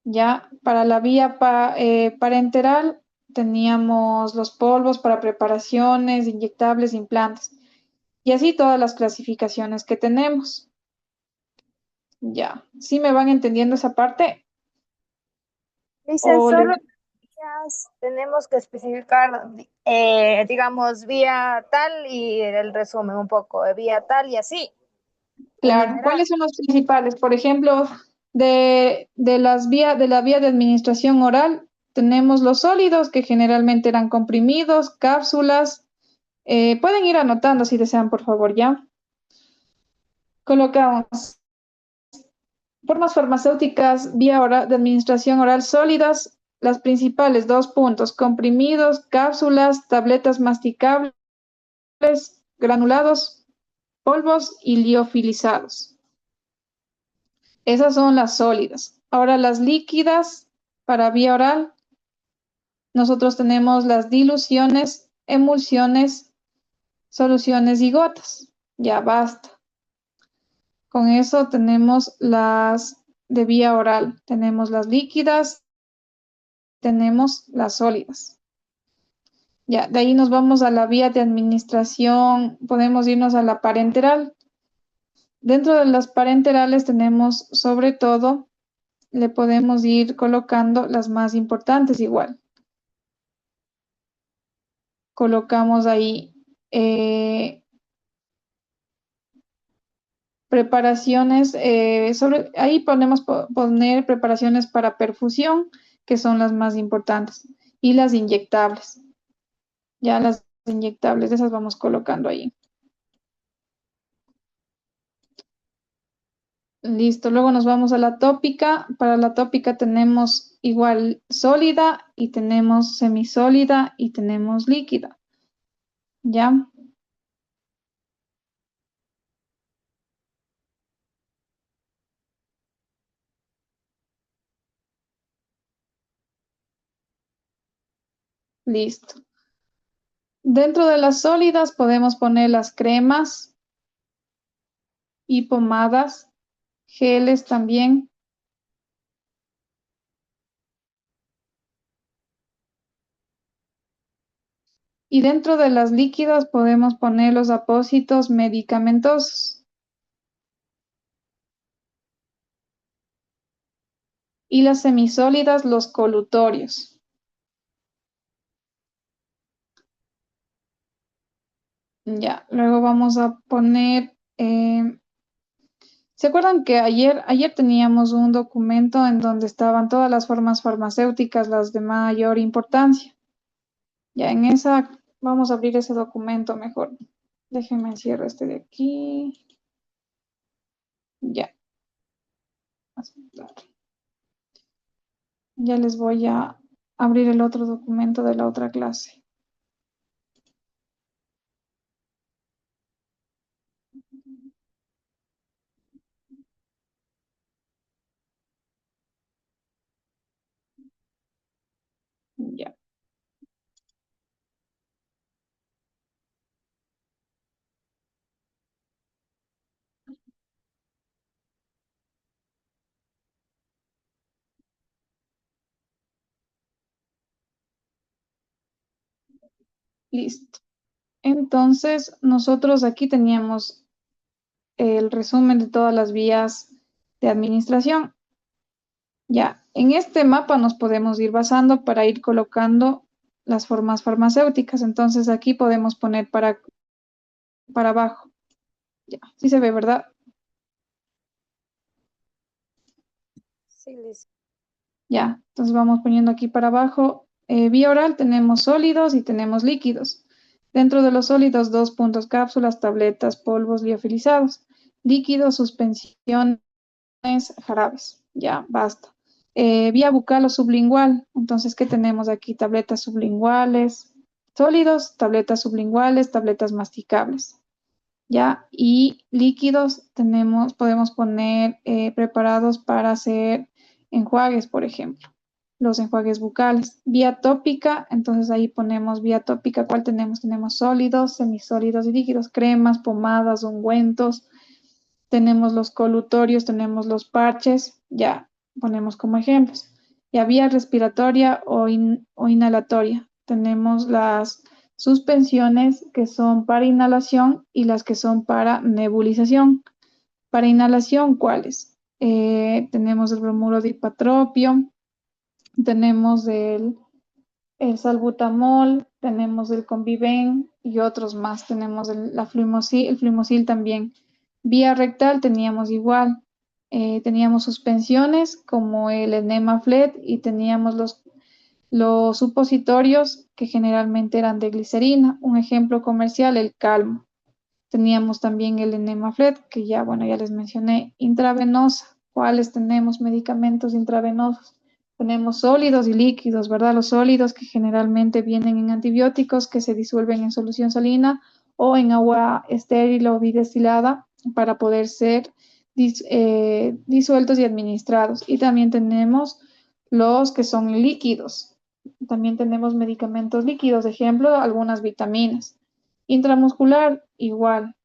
Ya para la vía parenteral teníamos los polvos para preparaciones, inyectables, implantes. Y así todas las clasificaciones que tenemos. Ya, ¿sí me van entendiendo esa parte? Dice, O solo tenemos que especificar, digamos, vía tal y el resumen un poco, vía tal y así. claro, Enumerar. ¿cuáles son los principales? Por ejemplo, de la vía de administración oral, tenemos los sólidos, que generalmente eran comprimidos, cápsulas. Pueden ir anotando si desean, por favor, ¿ya? Colocamos formas farmacéuticas vía de administración oral sólidas, las principales, 2 puntos: comprimidos, cápsulas, tabletas masticables, granulados, polvos y liofilizados. Esas son las sólidas. Ahora las líquidas para vía oral, nosotros tenemos las diluciones, emulsiones, soluciones y gotas. Ya basta. Con eso tenemos las de vía oral. Tenemos las líquidas, tenemos las sólidas. Ya, de ahí nos vamos a la vía de administración, podemos irnos a la parenteral. Dentro de las parenterales tenemos sobre todo, le podemos ir colocando las más importantes igual. Colocamos ahí preparaciones, ahí podemos poner preparaciones para perfusión, que son las más importantes, y las inyectables. Ya las inyectables, esas vamos colocando ahí. Listo, luego nos vamos a la tópica. Para la tópica tenemos igual sólida y tenemos semisólida y tenemos líquida. ¿Ya? Listo. Dentro de las sólidas podemos poner las cremas y pomadas, geles también. Y dentro de las líquidas podemos poner los apósitos medicamentosos. Y las semisólidas, los colutorios. Ya, luego vamos a poner... ¿se acuerdan que ayer teníamos un documento en donde estaban todas las formas farmacéuticas, las de mayor importancia? Ya en esa, vamos a abrir ese documento mejor. Déjenme encierro este de aquí. Ya. Aceptar. Ya les voy a abrir el otro documento de la otra clase. Ya, listo. Entonces, nosotros aquí teníamos el resumen de todas las vías de administración. Ya, en este mapa nos podemos ir basando para ir colocando las formas farmacéuticas. Entonces, aquí podemos poner para abajo. Ya, sí se ve, ¿verdad? Sí, Liz. Ya, entonces vamos poniendo aquí para abajo. Vía oral tenemos sólidos y tenemos líquidos. Dentro de los sólidos, 2 puntos, cápsulas, tabletas, polvos liofilizados. Líquidos, suspensiones, jarabes. Ya, basta. Vía bucal o sublingual. Entonces, ¿qué tenemos aquí? Tabletas sublinguales, sólidos, tabletas sublinguales, tabletas masticables. Ya, y líquidos podemos poner preparados para hacer enjuagues, por ejemplo, los enjuagues bucales. Vía tópica, entonces ahí ponemos vía tópica, ¿cuál tenemos? Tenemos sólidos, semisólidos y líquidos, cremas, pomadas, ungüentos, tenemos los colutorios, tenemos los parches, ya ponemos como ejemplos. Ya vía respiratoria o inhalatoria, tenemos las suspensiones que son para inhalación y las que son para nebulización. Para inhalación, ¿cuáles? Tenemos el bromuro de hipatropio, tenemos el salbutamol, tenemos el Conviven y otros más. Tenemos el fluimosil también. Vía rectal teníamos igual. Teníamos suspensiones como el Enemaflet y teníamos los supositorios que generalmente eran de glicerina. Un ejemplo comercial, el Calmo. Teníamos también el Enemaflet, que ya, bueno, ya les mencioné, intravenosa. ¿Cuáles tenemos? Medicamentos intravenosos. Tenemos sólidos y líquidos, ¿verdad? Los sólidos que generalmente vienen en antibióticos que se disuelven en solución salina o en agua estéril o bidestilada para poder ser disueltos y administrados. Y también tenemos los que son líquidos. También tenemos medicamentos líquidos, ejemplo, algunas vitaminas. Intramuscular, igual.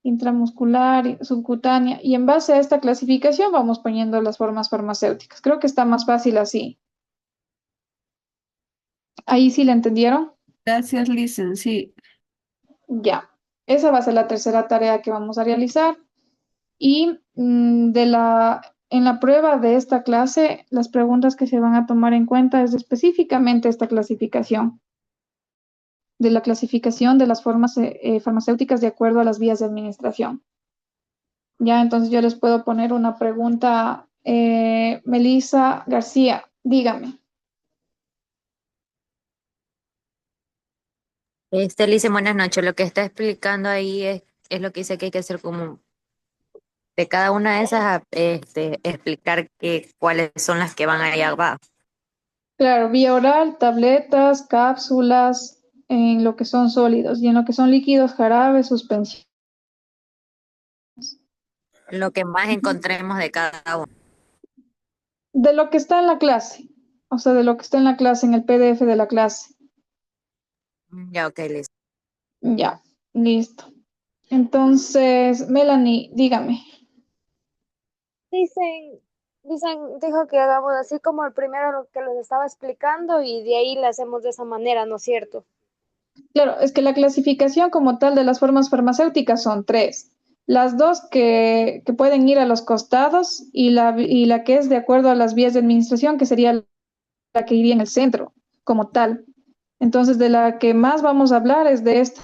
Intramuscular, subcutánea. Y en base a esta clasificación vamos poniendo las formas farmacéuticas. Creo que está más fácil así. ¿Ahí sí la entendieron? Gracias, Listen. Sí. Ya. Esa va a ser la tercera tarea que vamos a realizar. Y en la prueba de esta clase, las preguntas que se van a tomar en cuenta es específicamente esta clasificación, de la clasificación de las formas farmacéuticas de acuerdo a las vías de administración. Ya, entonces yo les puedo poner una pregunta. Melissa García, dígame. Lice, buenas noches. Lo que está explicando ahí es lo que dice que hay que hacer como de cada una de esas, explicar cuáles son las que van allá abajo. Claro, vía oral, tabletas, cápsulas, en lo que son sólidos y en lo que son líquidos, jarabes, suspensión. Lo que más encontremos de cada uno. De lo que está en la clase, o sea, de lo que está en la clase, en el PDF de la clase. Ya, ok, listo. Ya, listo. Entonces, Melanie, dígame. Dijo que hagamos así como el primero lo que les estaba explicando y de ahí le hacemos de esa manera, ¿no es cierto? Claro, es que la clasificación como tal de las formas farmacéuticas son tres. Las dos que pueden ir a los costados y la que es de acuerdo a las vías de administración, que sería la que iría en el centro como tal. Entonces, de la que más vamos a hablar es de esta,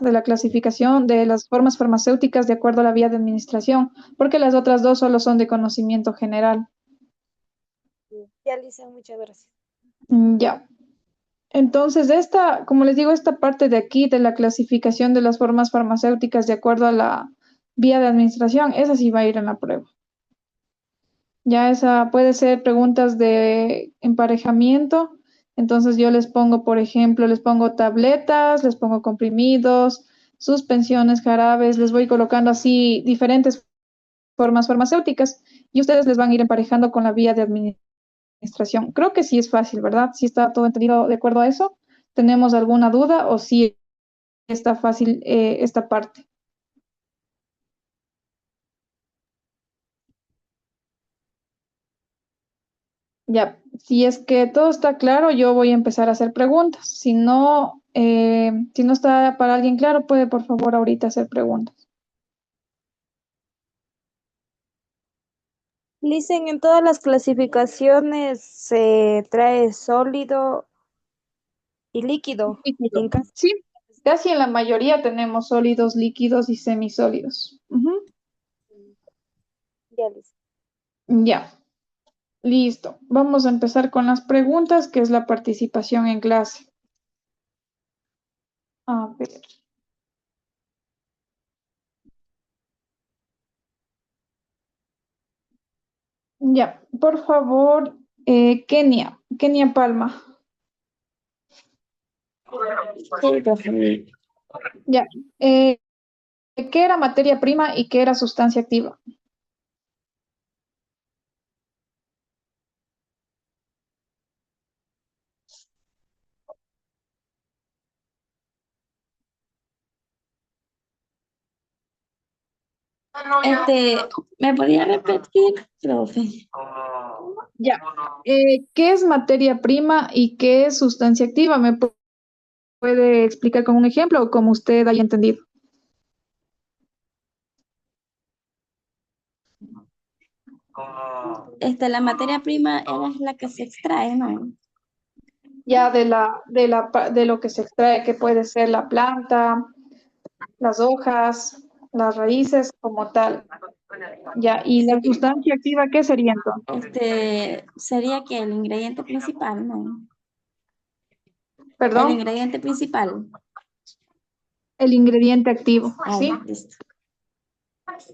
de la clasificación de las formas farmacéuticas de acuerdo a la vía de administración, porque las otras dos solo son de conocimiento general. Ya, Lisa, muchas gracias. Ya. Entonces, como les digo, esta parte de aquí de la clasificación de las formas farmacéuticas de acuerdo a la vía de administración, esa sí va a ir en la prueba. Ya esa puede ser preguntas de emparejamiento. Entonces yo les pongo, por ejemplo, les pongo tabletas, les pongo comprimidos, suspensiones, jarabes, les voy colocando así diferentes formas farmacéuticas y ustedes les van a ir emparejando con la vía de administración. Creo que sí es fácil, ¿verdad? Si está todo entendido de acuerdo a eso. ¿Tenemos alguna duda o si está fácil esta parte? Ya, si es que todo está claro, yo voy a empezar a hacer preguntas. Si no está para alguien claro, puede por favor ahorita hacer preguntas. Dicen en todas las clasificaciones se trae sólido y líquido. Líquido. En caso Sí, casi en la mayoría tenemos sólidos, líquidos y semisólidos. Ujú. ya les- Ya, listo. Vamos a empezar con las preguntas, que es la participación en clase. A ver. Ya, por favor, Kenia Palma. Ya, eh, ¿qué era materia prima y qué era sustancia activa? ¿Me podría repetir, profe? Ya, ¿qué es materia prima y qué es sustancia activa? ¿Me puede explicar con un ejemplo o como usted haya entendido? La materia prima es la que se extrae, ¿no? Ya de lo que se extrae, que puede ser la planta, las hojas, las raíces como tal. Ya, ¿y la Sí. sustancia activa qué sería entonces? Sería que el ingrediente principal, ¿no? El Perdón, ingrediente principal. el ingrediente activo, Ah, ¿sí? ya, listo.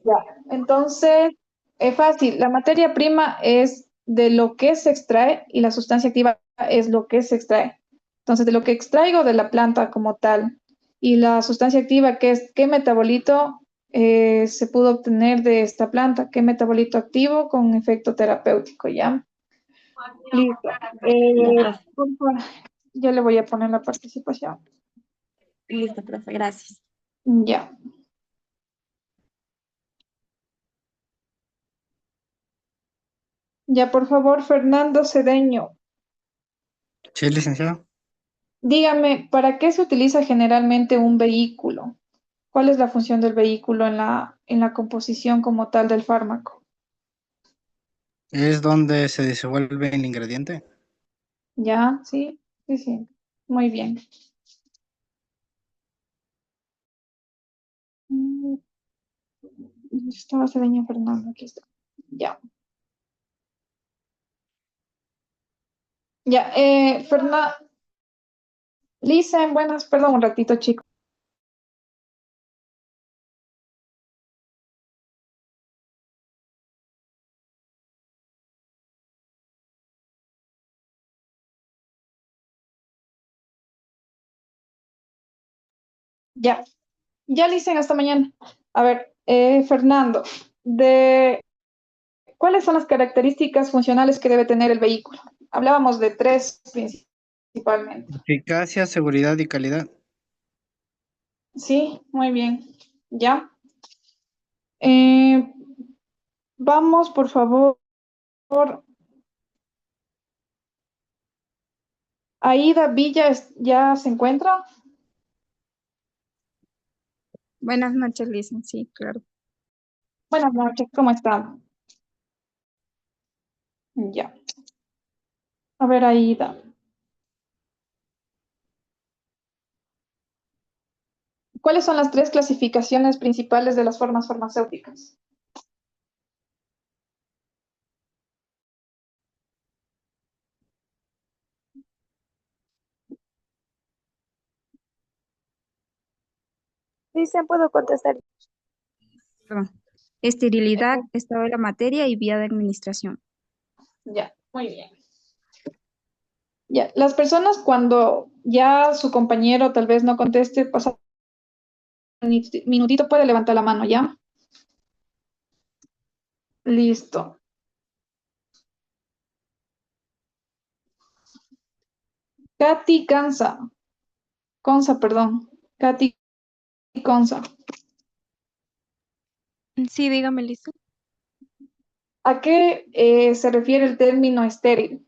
Ya, entonces, es fácil. La materia prima es de lo que se extrae y la sustancia activa es lo que se extrae. Entonces, de lo que extraigo de la planta como tal y la sustancia activa, que es qué metabolito se pudo obtener de esta planta, qué metabolito activo con efecto terapéutico, ¿ya? Listo. Ya, profe. Por favor, ya le voy a poner la participación. Listo, profe, gracias. Ya. Ya, por favor, Fernando Cedeño. Sí, licenciado. Dígame, ¿para qué se utiliza generalmente un vehículo? ¿Cuál es la función del vehículo en la composición como tal del fármaco? Es donde se disuelve el ingrediente. ¿Ya? Sí, sí, sí. Muy bien. Mm, Estaba Cedeño Fernando, aquí está. Ya. Ya, Lisen, buenas, perdón un ratito, chicos. Ya, ya Lisen, hasta mañana. A ver, Fernando, ¿cuáles son las características funcionales que debe tener el vehículo? Hablábamos de tres principalmente. Eficacia, seguridad y calidad. Sí, muy bien. Ya. Eh, vamos, por favor. Aida Villa ya se encuentra. Buenas noches, Lisen. Sí, claro. Buenas noches, ¿cómo está? Ya. A ver, Aida. ¿Cuáles son las tres clasificaciones principales de las formas farmacéuticas? Dicen, puedo contestar. Perdón. esterilidad, estado de la materia y vía de administración. Ya, muy bien. Ya, las personas cuando ya su compañero tal vez no conteste, pasa un minutito, puede levantar la mano, ¿ya? Listo. Katy Cansa. Consa, perdón. Katy Consa. Sí, dígame, listo. ¿A qué se refiere el término estéril?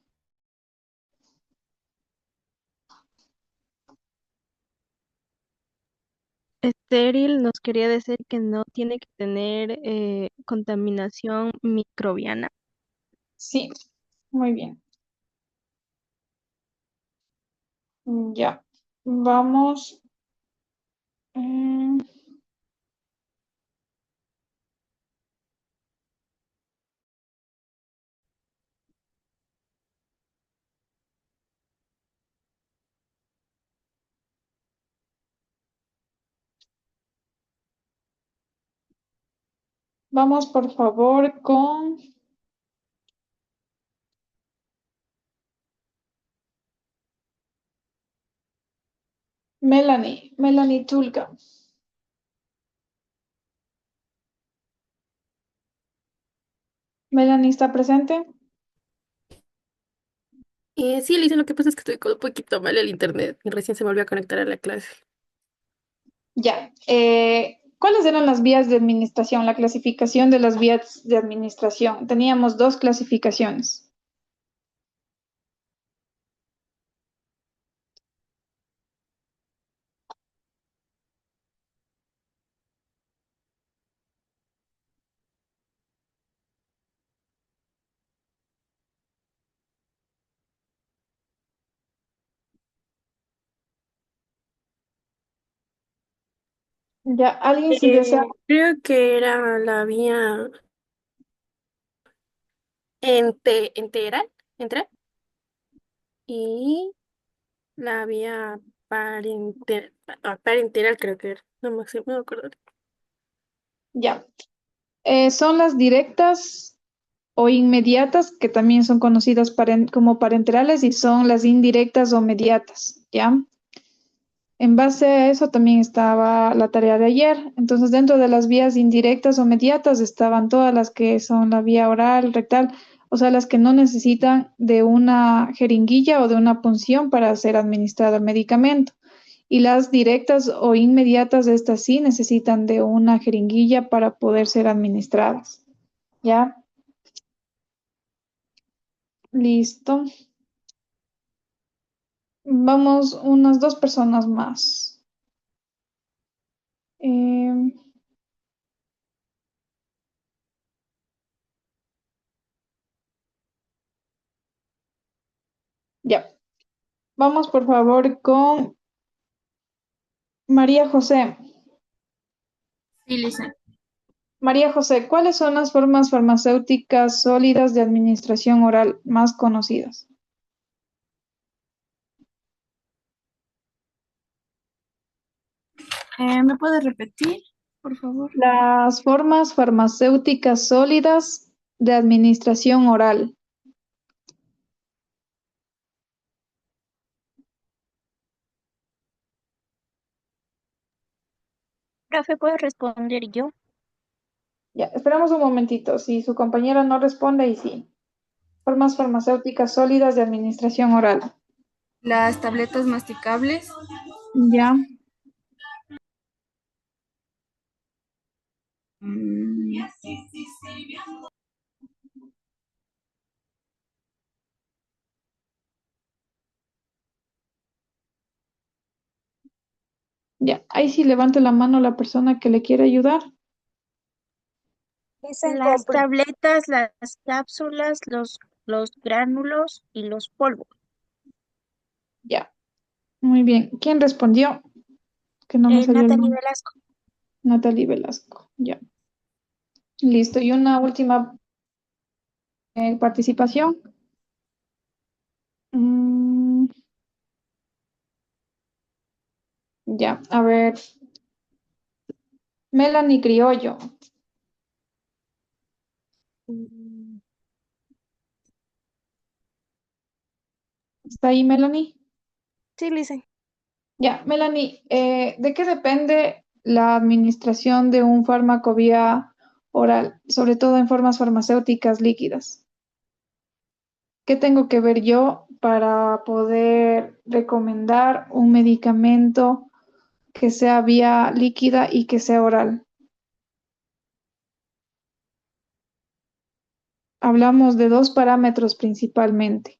Estéril nos quería decir que no tiene que tener contaminación microbiana. Sí, muy bien. Ya. Vamos. mm, Vamos, por favor, con Melanie. Melanie Tulka. Melanie, ¿está presente? Sí, Elisa, lo que pasa es que estoy con un poquito mal el internet y recién se volvió a conectar a la clase. Ya. ¿Cuáles eran las vías de administración? La clasificación de las vías de administración. Teníamos dos clasificaciones. Ya, alguien si desea. Creo que era la vía enteral, enteral y la vía parenteral creo que era. No me acuerdo. Ya. Son las directas o inmediatas, que también son conocidas como parenterales, y son las indirectas o mediatas, ¿ya? En base a eso también estaba la tarea de ayer. Entonces, dentro de las vías indirectas o mediatas estaban todas las que son la vía oral, rectal, o sea, las que no necesitan de una jeringuilla o de una punción para ser administrado el medicamento. Y las directas o inmediatas, estas sí necesitan de una jeringuilla para poder ser administradas. ¿Ya? Listo. Vamos unas dos personas más. Em, ya. Vamos por favor con María José. Sí, Lisa. María José, ¿cuáles son las formas farmacéuticas sólidas de administración oral más conocidas? ¿Me puedes repetir, por favor? Las formas farmacéuticas sólidas de administración oral. Profe, ¿puedo responder yo? Ya, esperamos un momentito. Si su compañera no responde, y sí. Formas farmacéuticas sólidas de administración oral. Las tabletas masticables. Ya, mm, ya. Ahí sí levante la mano la persona que le quiere ayudar. Dicen Las tabletas, las cápsulas, los gránulos y los polvos. Ya, muy bien. ¿Quién respondió? Que no me salió el Natalie nombre. Velasco. Natalie Velasco. Ya. Listo. Y una última participación. Mm, ya, a ver. Melanie Criollo. Mm, ¿Está ahí, Melanie? Sí, Lisa. Ya, Melanie, ¿de qué depende la administración de un fármaco vía oral, sobre todo en formas farmacéuticas líquidas? ¿Qué tengo que ver yo para poder recomendar un medicamento que sea vía líquida y que sea oral? Hablamos de dos parámetros principalmente.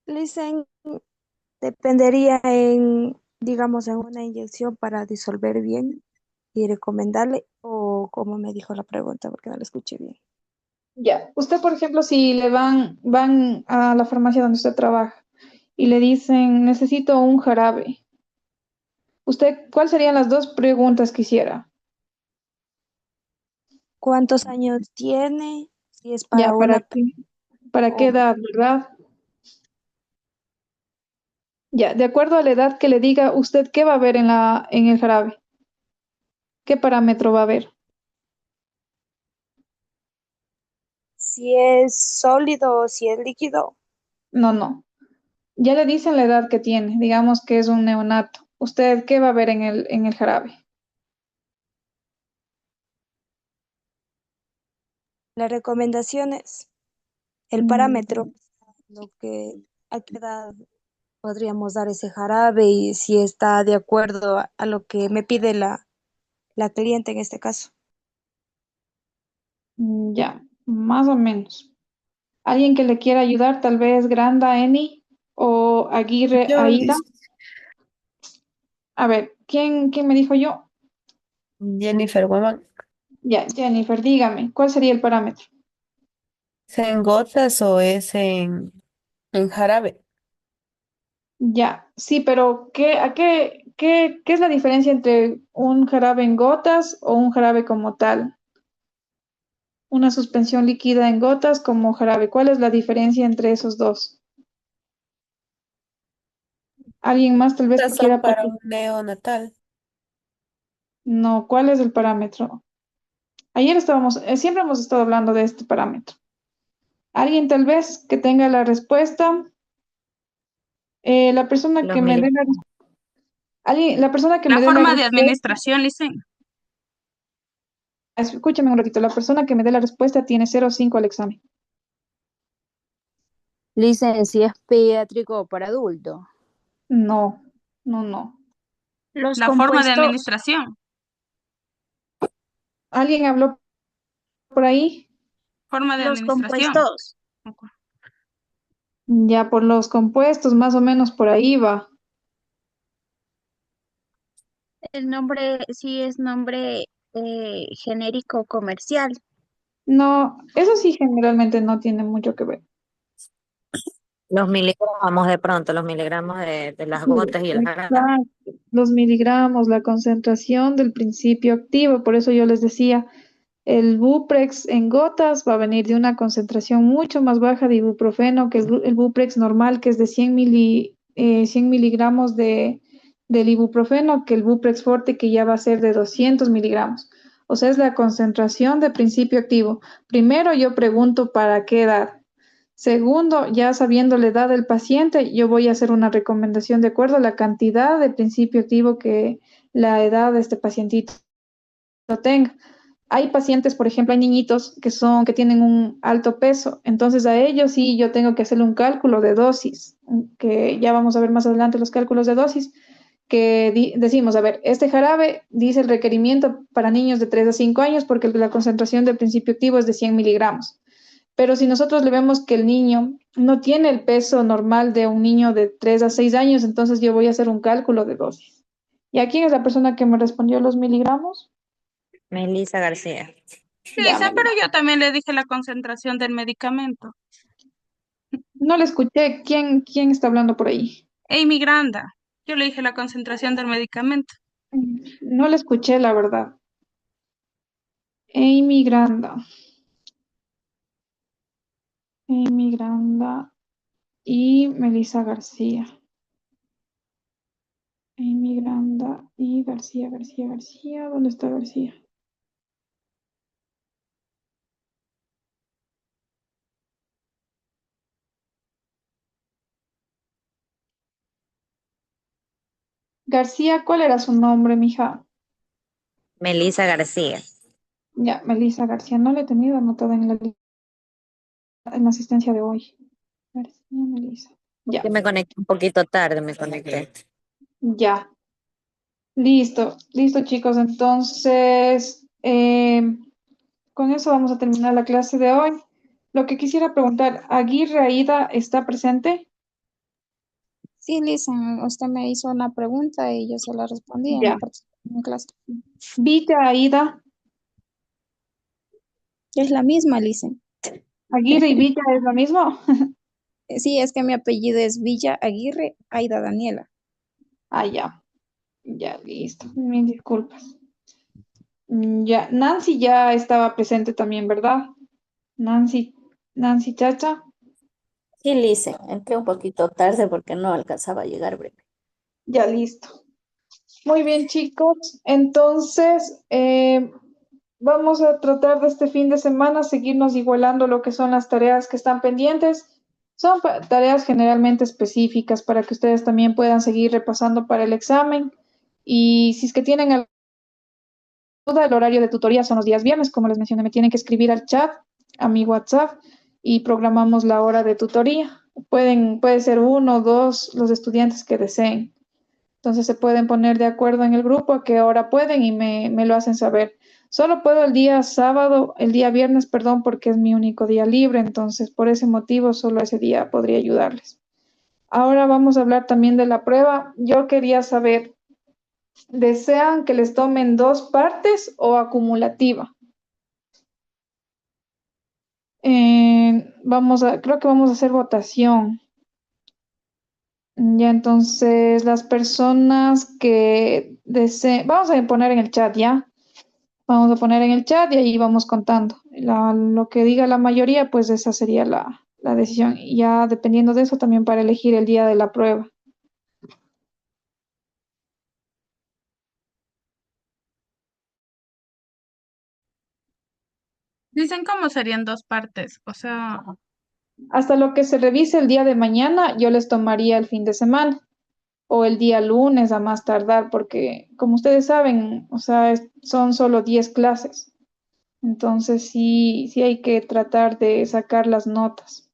Listen, dependería en, digamos, en una inyección para disolver bien y recomendarle, o como me dijo la pregunta, porque no la escuché bien. Ya, usted, por ejemplo, si van a la farmacia donde usted trabaja y le dicen, necesito un jarabe, usted, ¿cuáles serían las dos preguntas que hiciera? ¿Cuántos años tiene? Si es Ya, para una para qué o edad, ¿verdad? Ya, de acuerdo a la edad que le diga usted qué va a ver en el jarabe, qué parámetro va a ver. si es sólido o si es líquido. No, no. Ya le dicen la edad que tiene, digamos que es un neonato. ¿Usted qué va a ver en el jarabe? Las recomendaciones, el Mm, parámetro, lo que a qué edad podríamos dar ese jarabe y si está de acuerdo a lo que me pide la cliente en este caso. ya, más o menos. ¿Alguien que le quiera ayudar? Tal vez Granda, Eni o Aguirre, Yo, Aida. Liz. A ver, ¿quién me dijo yo? Jennifer Woman, Ya, Jennifer, dígame, ¿cuál sería el parámetro? ¿es en gotas o es en jarabe? Ya, sí, pero ¿qué es la diferencia entre un jarabe en gotas o un jarabe como tal? Una suspensión líquida en gotas como jarabe. ¿Cuál es la diferencia entre esos dos? ¿Alguien más tal vez que Estas son quiera para un participar? neonatal. No, ¿cuál es el parámetro? Siempre hemos estado hablando de este parámetro. ¿Alguien tal vez que tenga la respuesta? La persona Los que me dé mili- la persona que me La dé la forma de respuesta, administración, Licen. escúchame un ratito, la persona que me dé la respuesta tiene 0,5 al examen. Licencia es pediátrico para adultos. No, no, no. Los La forma de compuestos, administración. ¿Alguien habló por ahí? Forma de los administración. compuestos, Ya por los compuestos, más o menos por ahí va. el nombre sí es nombre genérico comercial. No, eso sí generalmente no tiene mucho que ver. los miligramos de pronto, los miligramos de las Sí, gotas y el jarabe. exacto. Los miligramos, la concentración del principio activo, por eso yo les decía, el Buprex en gotas va a venir de una concentración mucho más baja de ibuprofeno que el Buprex normal, que es de 100 miligramos del ibuprofeno, que el Buprex forte, que ya va a ser de 200 miligramos. O sea, es la concentración de principio activo. Primero yo pregunto para qué edad. Segundo, ya sabiendo la edad del paciente, yo voy a hacer una recomendación de acuerdo a la cantidad de principio activo que la edad de este pacientito tenga. Hay pacientes, por ejemplo, hay niñitos que tienen un alto peso, entonces a ellos sí yo tengo que hacerle un cálculo de dosis, que ya vamos a ver más adelante los cálculos de dosis, que decimos, a ver, este jarabe dice el requerimiento para niños de 3 a 5 años porque la concentración de principio activo es de 100 miligramos. Pero si nosotros le vemos que el niño no tiene el peso normal de un niño de 3 a 6 años, entonces yo voy a hacer un cálculo de dosis. ¿Y a quién es la persona que me respondió los miligramos? Melissa García. Sí, Ya Licen, me pero yo también le dije la concentración del medicamento. No le escuché. ¿Quién está hablando por ahí? Amy Granda. Yo le dije la concentración del medicamento. No le escuché, la verdad. Amy Granda. Amy Granda y Melissa García. Amy Granda y García. ¿Dónde está García? García, ¿cuál era su nombre, mija? Melissa García. Ya, Melissa García. No la he tenido anotada en la asistencia de hoy. García, Melissa. Que Ya, me conecté un poquito tarde, me conecté. ya. Listo, chicos. Entonces, con eso vamos a terminar la clase de hoy. Lo que quisiera preguntar, ¿Aguirre Aida está presente? Sí, Lisa, usted me hizo una pregunta y yo se la respondí en la Ya. participación en clase. Villa Aida, Es la misma, Lisa. Aguirre y Villa es lo mismo. Sí, es que mi apellido es Villa Aguirre Aida Daniela. Ah, ya. Ya, listo. Mil disculpas. Ya, Nancy ya estaba presente también, ¿verdad? Nancy Chacha. Sí, Lice, entré un poquito tarde porque no alcanzaba a llegar breve. Ya, listo. Muy bien, chicos. Entonces, vamos a tratar de este fin de semana seguirnos igualando lo que son las tareas que están pendientes. Son tareas generalmente específicas para que ustedes también puedan seguir repasando para el examen. Y si es que tienen alguna duda, el horario de tutoría son los días viernes, como les mencioné, me tienen que escribir al chat, a mi WhatsApp, y programamos la hora de tutoría. Puede ser uno o dos los estudiantes que deseen. Entonces se pueden poner de acuerdo en el grupo a qué hora pueden y me lo hacen saber. Solo puedo el día viernes, perdón, porque es mi único día libre, entonces por ese motivo solo ese día podría ayudarles. Ahora vamos a hablar también de la prueba. Yo quería saber, ¿desean que les tomen dos partes o acumulativa? Creo que vamos a hacer votación. Ya, entonces las personas que deseen, vamos a poner en el chat ya. Vamos a poner en el chat y ahí vamos contando. Lo que diga la mayoría, pues esa sería la decisión. Y ya dependiendo de eso, también para elegir el día de la prueba. Dicen cómo serían dos partes, o sea, Hasta lo que se revise el día de mañana, yo les tomaría el fin de semana o el día lunes a más tardar, porque como ustedes saben, o sea, son solo 10 clases. Entonces sí hay que tratar de sacar las notas.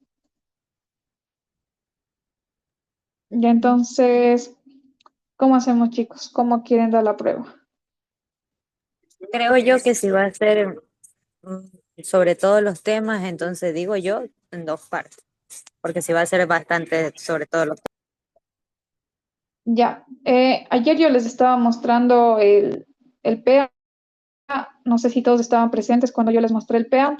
Ya entonces, ¿cómo hacemos, chicos? ¿Cómo quieren dar la prueba? Creo yo que si va a ser sobre todos los temas, entonces digo yo en dos partes, porque si va a ser bastante sobre todos los temas. Ya, ayer yo les estaba mostrando el PEA. No sé si todos estaban presentes cuando yo les mostré el PEA.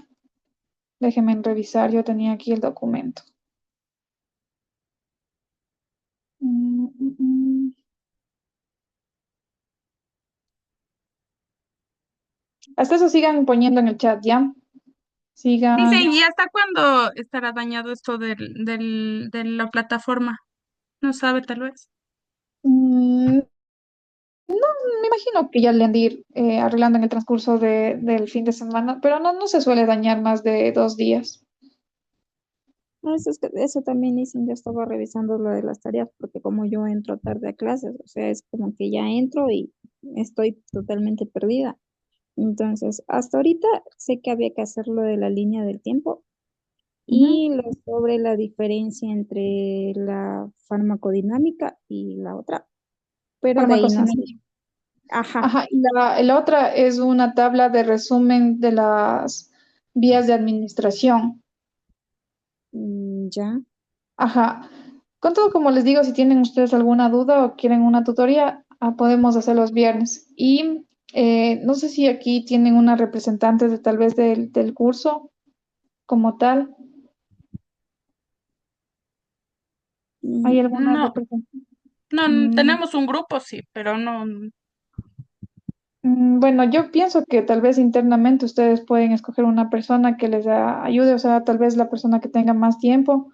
Déjenme revisar, yo tenía aquí el documento. Mm, mm, mm. Hasta eso sigan poniendo en el chat, ¿ya? Sigan. dicen, ¿y hasta cuándo estará dañado esto de la plataforma? No sabe, tal vez. Mm, no, me imagino que ya le han de ir arreglando en el transcurso del fin de semana, pero no se suele dañar más de 2 días. No, eso también dicen, yo estaba revisando lo de las tareas porque como yo entro tarde a clases, o sea, es como que ya entro y estoy totalmente perdida. Entonces, hasta ahorita sé que había que hacer lo de la línea del tiempo Ujú. y lo sobre la diferencia entre la farmacodinámica y la otra, pero de ahí no sé. Farmacocinética. Ajá, Ajá, y la otra es una tabla de resumen de las vías de administración. ya. Ajá. Con todo, como les digo, si tienen ustedes alguna duda o quieren una tutoría, podemos hacer los viernes. Y no sé si aquí tienen una representante de tal vez del curso como tal. ¿Hay alguna No, representante? no, Mm, tenemos un grupo, sí, pero no. Bueno, yo pienso que tal vez internamente ustedes pueden escoger una persona que les ayude, o sea, tal vez la persona que tenga más tiempo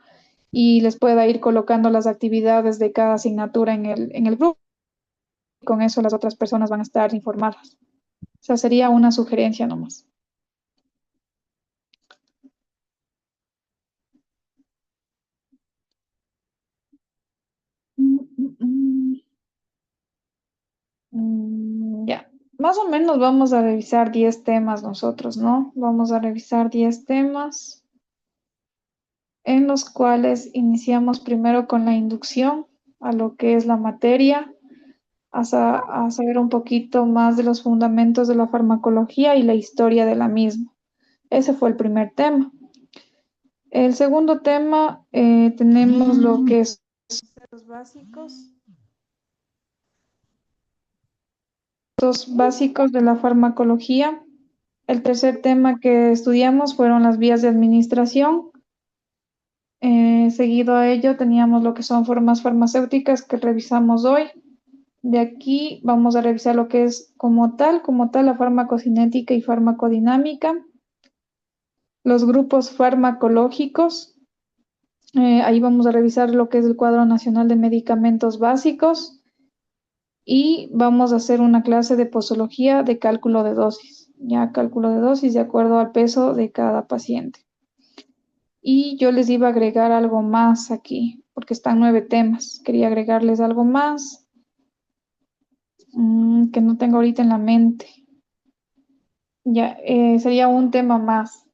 y les pueda ir colocando las actividades de cada asignatura en el grupo. Con eso las otras personas van a estar informadas. O sea, sería una sugerencia nomás. Mm, mm, mm. Ya, más o menos vamos a revisar 10 temas nosotros, ¿no? Vamos a revisar 10 temas en los cuales iniciamos primero con la inducción a lo que es la materia, a saber un poquito más de los fundamentos de la farmacología y la historia de la misma. Ese fue el primer tema. El segundo tema, tenemos lo que es los básicos de la farmacología. El tercer tema que estudiamos fueron las vías de administración. Seguido a ello teníamos lo que son formas farmacéuticas que revisamos hoy. De aquí vamos a revisar lo que es como tal, la farmacocinética y farmacodinámica. Los grupos farmacológicos. Ahí vamos a revisar lo que es el cuadro nacional de medicamentos básicos. Y vamos a hacer una clase de posología de cálculo de dosis. Ya cálculo de dosis de acuerdo al peso de cada paciente. Y yo les iba a agregar algo más aquí, porque están 9 temas. Quería agregarles algo más que no tengo ahorita en la mente. Ya, sería un tema más.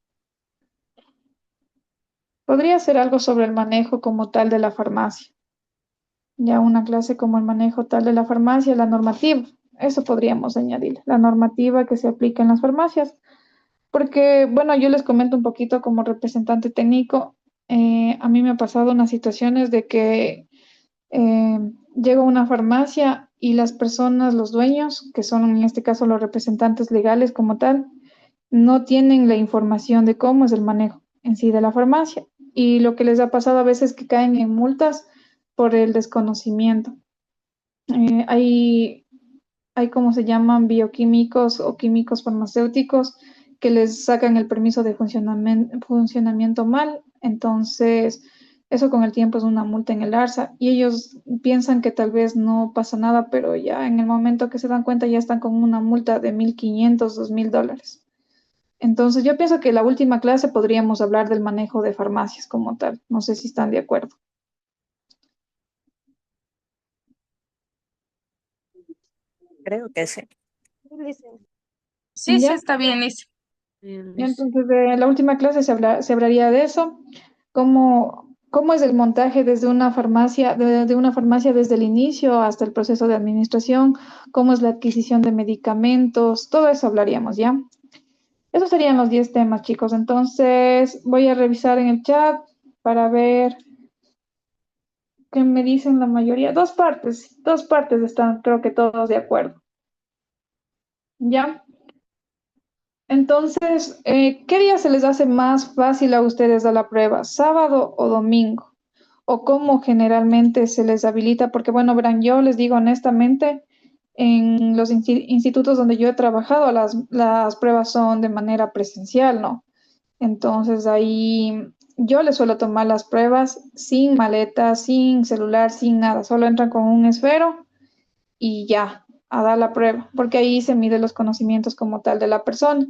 Podría ser algo sobre el manejo como tal de la farmacia. Ya una clase como el manejo tal de la farmacia, la normativa. Eso podríamos añadir, la normativa que se aplica en las farmacias. Porque, bueno, yo les comento un poquito como representante técnico. A mí me ha pasado unas situaciones de que eh, llego a una farmacia y las personas, los dueños, que son en este caso los representantes legales como tal, no tienen la información de cómo es el manejo en sí de la farmacia. Y lo que les ha pasado a veces es que caen en multas por el desconocimiento. Hay como se llaman bioquímicos o químicos farmacéuticos que les sacan el permiso de funcionamiento mal. Entonces, eso con el tiempo es una multa en el ARSA y ellos piensan que tal vez no pasa nada, pero ya en el momento que se dan cuenta ya están con una multa de 1.500, $2.000. Entonces, yo pienso que la última clase podríamos hablar del manejo de farmacias como tal. No sé si están de acuerdo. Creo que sí. Sí, sí, ¿Ya? está bien, Lice. Y entonces, de la última clase se hablaría de eso, cómo es el montaje desde una farmacia, de una farmacia desde el inicio hasta el proceso de administración, cómo es la adquisición de medicamentos, todo eso hablaríamos, ¿ya? Esos serían los 10 temas, chicos. Entonces, voy a revisar en el chat para ver qué me dicen la mayoría. Dos partes están, creo que todos de acuerdo, ¿ya? Entonces, ¿qué día se les hace más fácil a ustedes dar la prueba? ¿Sábado o domingo? ¿O cómo generalmente se les habilita? Porque, bueno, verán, yo les digo honestamente, en los institutos donde yo he trabajado, las pruebas son de manera presencial, ¿no? Entonces, ahí yo les suelo tomar las pruebas sin maleta, sin celular, sin nada. Solo entran con un esfero y ya, a dar la prueba, porque ahí se miden los conocimientos como tal de la persona.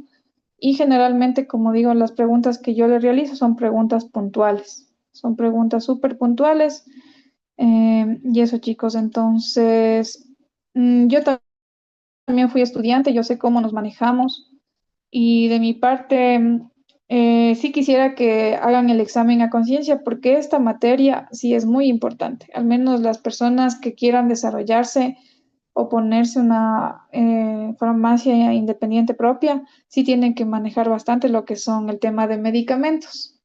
Y generalmente, como digo, las preguntas que yo le realizo son preguntas puntuales, son preguntas súper puntuales. Y eso, chicos, entonces, yo también fui estudiante, yo sé cómo nos manejamos y de mi parte, sí quisiera que hagan el examen a conciencia porque esta materia sí es muy importante, al menos las personas que quieran desarrollarse o ponerse una farmacia independiente propia, sí tienen que manejar bastante lo que son el tema de medicamentos.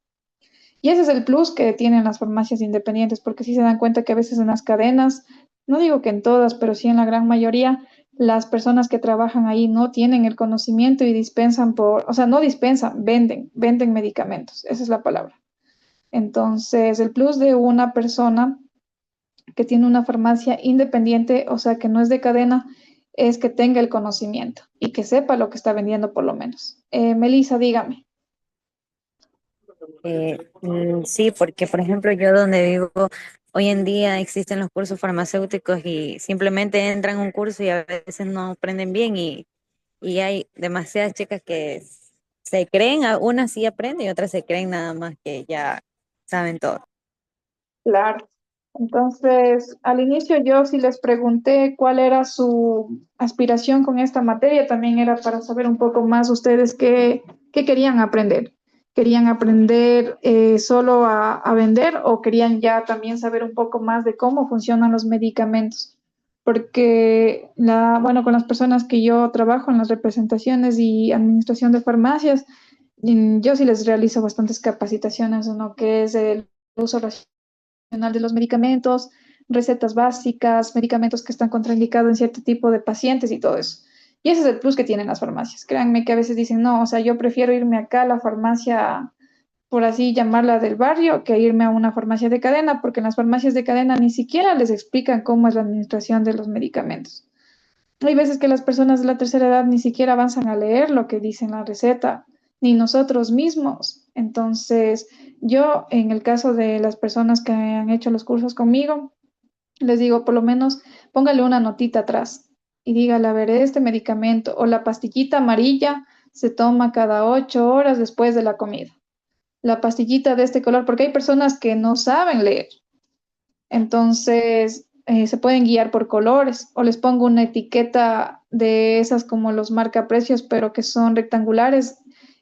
Y ese es el plus que tienen las farmacias independientes, porque sí se dan cuenta que a veces en las cadenas, no digo que en todas, pero sí en la gran mayoría, las personas que trabajan ahí no tienen el conocimiento y dispensan o sea, no dispensan, venden medicamentos, esa es la palabra. Entonces, el plus de una persona que tiene una farmacia independiente, o sea, que no es de cadena, es que tenga el conocimiento y que sepa lo que está vendiendo por lo menos. Melissa, dígame. Sí, porque por ejemplo yo donde vivo, hoy en día existen los cursos farmacéuticos y simplemente entran a un curso y a veces no aprenden bien y hay demasiadas chicas que se creen, unas sí aprenden y otras se creen nada más que ya saben todo. Claro. Entonces, al inicio yo sí les pregunté cuál era su aspiración con esta materia, también era para saber un poco más ustedes qué querían aprender. ¿Querían aprender solo a vender o querían ya también saber un poco más de cómo funcionan los medicamentos? Porque bueno, con las personas que yo trabajo en las representaciones y administración de farmacias, yo sí les realizo bastantes capacitaciones en lo que es el uso de los medicamentos, recetas básicas, medicamentos que están contraindicados en cierto tipo de pacientes y todo eso. Y ese es el plus que tienen las farmacias. Créanme que a veces dicen, no, o sea, yo prefiero irme acá a la farmacia, por así llamarla, del barrio, que irme a una farmacia de cadena, porque en las farmacias de cadena ni siquiera les explican cómo es la administración de los medicamentos. Hay veces que las personas de la tercera edad ni siquiera avanzan a leer lo que dice en la receta, ni nosotros mismos. Entonces, yo, en el caso de las personas que han hecho los cursos conmigo, les digo, por lo menos póngale una notita atrás y dígale, a ver, este medicamento o la pastillita amarilla se toma cada 8 horas después de la comida. La pastillita de este color, porque hay personas que no saben leer. Entonces, se pueden guiar por colores o les pongo una etiqueta de esas como los marcaprecios, pero que son rectangulares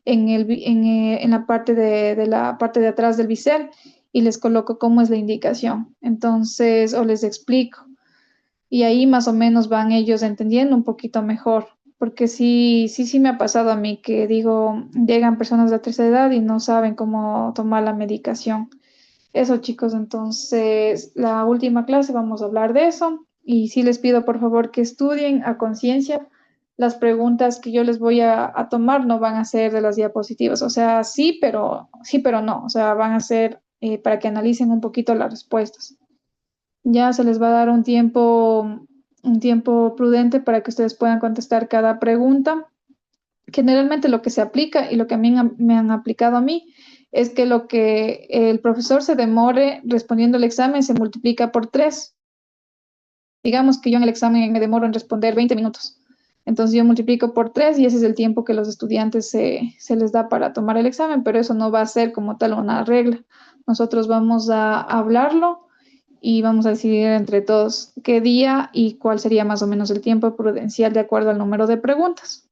en la parte de la parte de atrás del bisel y les coloco cómo es la indicación. Entonces, o les explico. Y ahí más o menos van ellos entendiendo un poquito mejor. Porque sí me ha pasado a mí que digo, llegan personas de la tercera edad y no saben cómo tomar la medicación. Eso, chicos, entonces la última clase vamos a hablar de eso y sí les pido por favor que estudien a conciencia. Las preguntas que yo les voy a tomar no van a ser de las diapositivas, o sea, sí, pero no, o sea, van a ser para que analicen un poquito las respuestas. Ya se les va a dar un tiempo prudente para que ustedes puedan contestar cada pregunta. Generalmente lo que se aplica y lo que a mí me han aplicado a mí es que lo que el profesor se demore respondiendo el examen se multiplica por 3. Digamos que yo en el examen me demoro en responder 20 minutos. Entonces yo multiplico por 3 y ese es el tiempo que los estudiantes se les da para tomar el examen, pero eso no va a ser como tal una regla. Nosotros vamos a hablarlo y vamos a decidir entre todos qué día y cuál sería más o menos el tiempo prudencial de acuerdo al número de preguntas.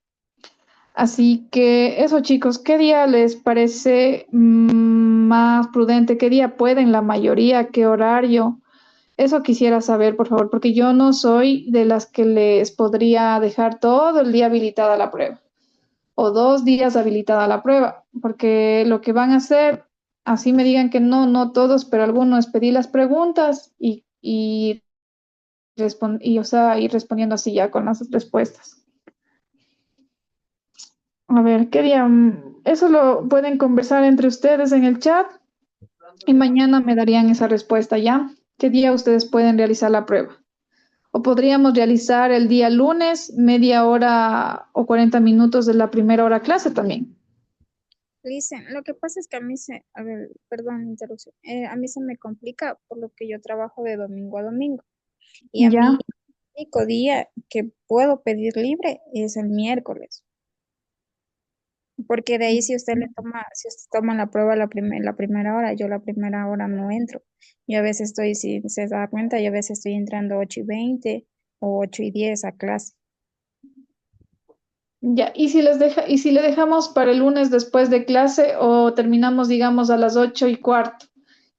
Así que eso, chicos, ¿qué día les parece más prudente? ¿Qué día pueden la mayoría? ¿Qué horario? Eso quisiera saber, por favor, porque yo no soy de las que les podría dejar todo el día habilitada la prueba o 2 días habilitada la prueba, porque lo que van a hacer, así me digan que no, no todos, pero algunos, es pedir las preguntas o sea, ir respondiendo así ya con las respuestas. A ver, ¿qué día? Eso lo pueden conversar entre ustedes en el chat y mañana me darían esa respuesta ya. ¿Qué día ustedes pueden realizar la prueba? O podríamos realizar el día lunes, media hora o 40 minutos de la primera hora clase también. Listen, lo que pasa es que a ver, perdón, interrupción, a mí se me complica por lo que yo trabajo de domingo a domingo y a Ya. mí el único día que puedo pedir libre es el miércoles, porque de ahí si usted toma la prueba la primera hora, yo la primera hora no entro. Yo a veces estoy, si se da cuenta, yo a veces estoy entrando 8:20 o 8:10 a clase. Ya, y si le dejamos para el lunes después de clase o terminamos, digamos, a las 8:15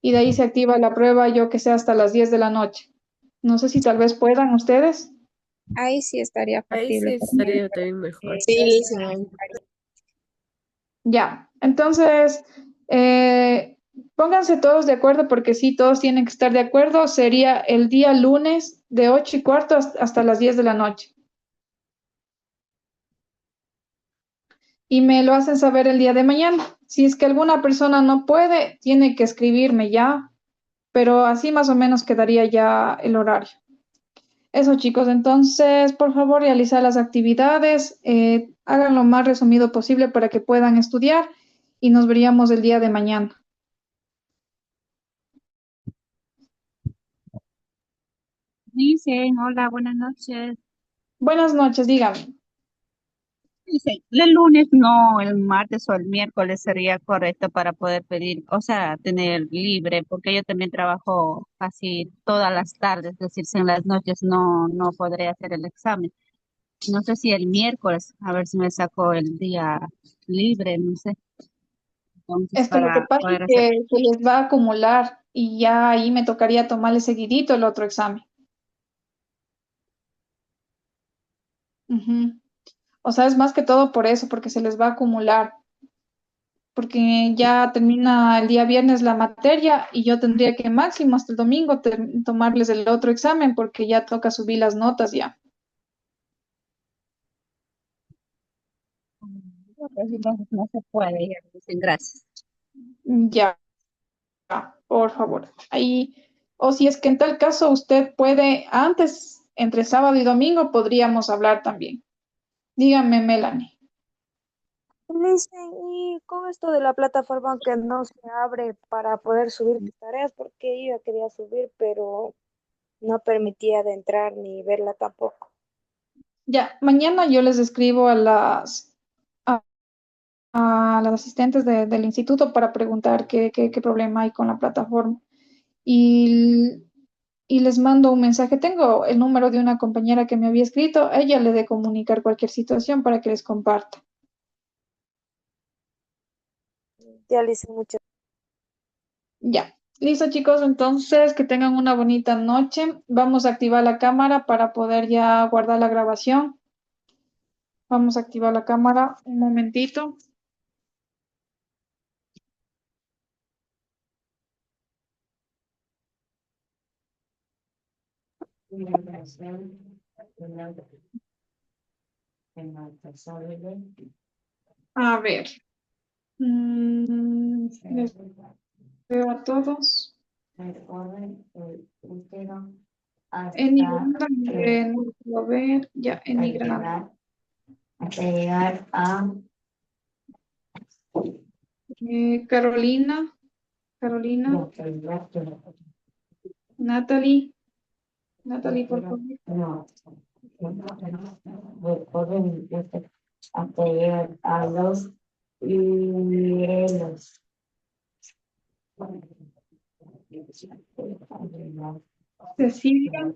y de ahí se activa la prueba, yo que sé, hasta las 10 de la noche. No sé si tal vez puedan ustedes. Ahí sí estaría Ahí sí factible para mí. estaría también mejor. Sí, Lisa. Ya, entonces, pónganse todos de acuerdo porque sí, todos tienen que estar de acuerdo. Sería el día lunes de 8:15 hasta las 10 de la noche. Y me lo hacen saber el día de mañana. Si es que alguna persona no puede, tiene que escribirme ya, pero así más o menos quedaría ya el horario. Eso, chicos. Entonces, por favor, realizar las actividades, hagan lo más resumido posible para que puedan estudiar y nos veríamos el día de mañana. Dicen, hola, buenas noches. Buenas noches, dígame. Dice, el lunes no, el martes o el miércoles sería correcto para poder pedir, o sea, tener libre, porque yo también trabajo casi todas las tardes, es decir, si en las noches no podré hacer el examen. No sé si el miércoles, a ver si me saco el día libre, no sé, entonces Es que lo que para pasa es poder hacer. que se les va a acumular y ya ahí me tocaría tomarle seguidito el otro examen. Ujú. O sea, es más que todo por eso, porque se les va a acumular, porque ya termina el día viernes la materia y yo tendría que máximo hasta el domingo tomarles el otro examen porque ya toca subir las notas ya. Entonces no se puede, ya, dicen, gracias. Ya, por favor. Ahí, o si es que en tal caso usted puede antes, entre sábado y domingo, podríamos hablar también. Dígame, Melanie. Listen, y con esto de la plataforma que no se abre para poder subir tus tareas, porque yo ya quería subir, pero no permitía de entrar ni verla tampoco. Ya, mañana yo les escribo a las asistentes del instituto para preguntar qué problema hay con la plataforma. Y, y les mando un mensaje. Tengo el número de una compañera que me había escrito. A ella le de comunicar cualquier situación para que les comparta. Ya le hice mucho. Ya. Listo, chicos. Entonces, que tengan una bonita noche. Vamos a activar la cámara para poder ya guardar la grabación. Vamos a activar la cámara un momentito. A ver. Les veo a todos. Enigrando, no puedo ver. Ya, enigrando. Hasta llegar a Carolina. Natalie. Natalie, por favor. no, hasta llegar a los hielos. Cecilia.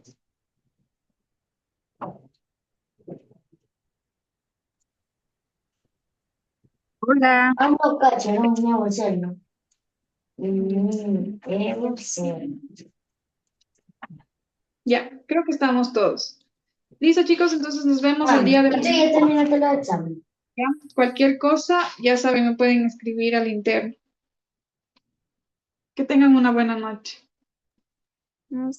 Hola. No, cacho, no, no, hacerlo. Ya, creo que estamos todos. Listo, chicos, entonces nos vemos el día de Ya terminaste el examen. Ya, cualquier cosa, ya saben, me pueden escribir al interno. Que tengan una buena noche. No,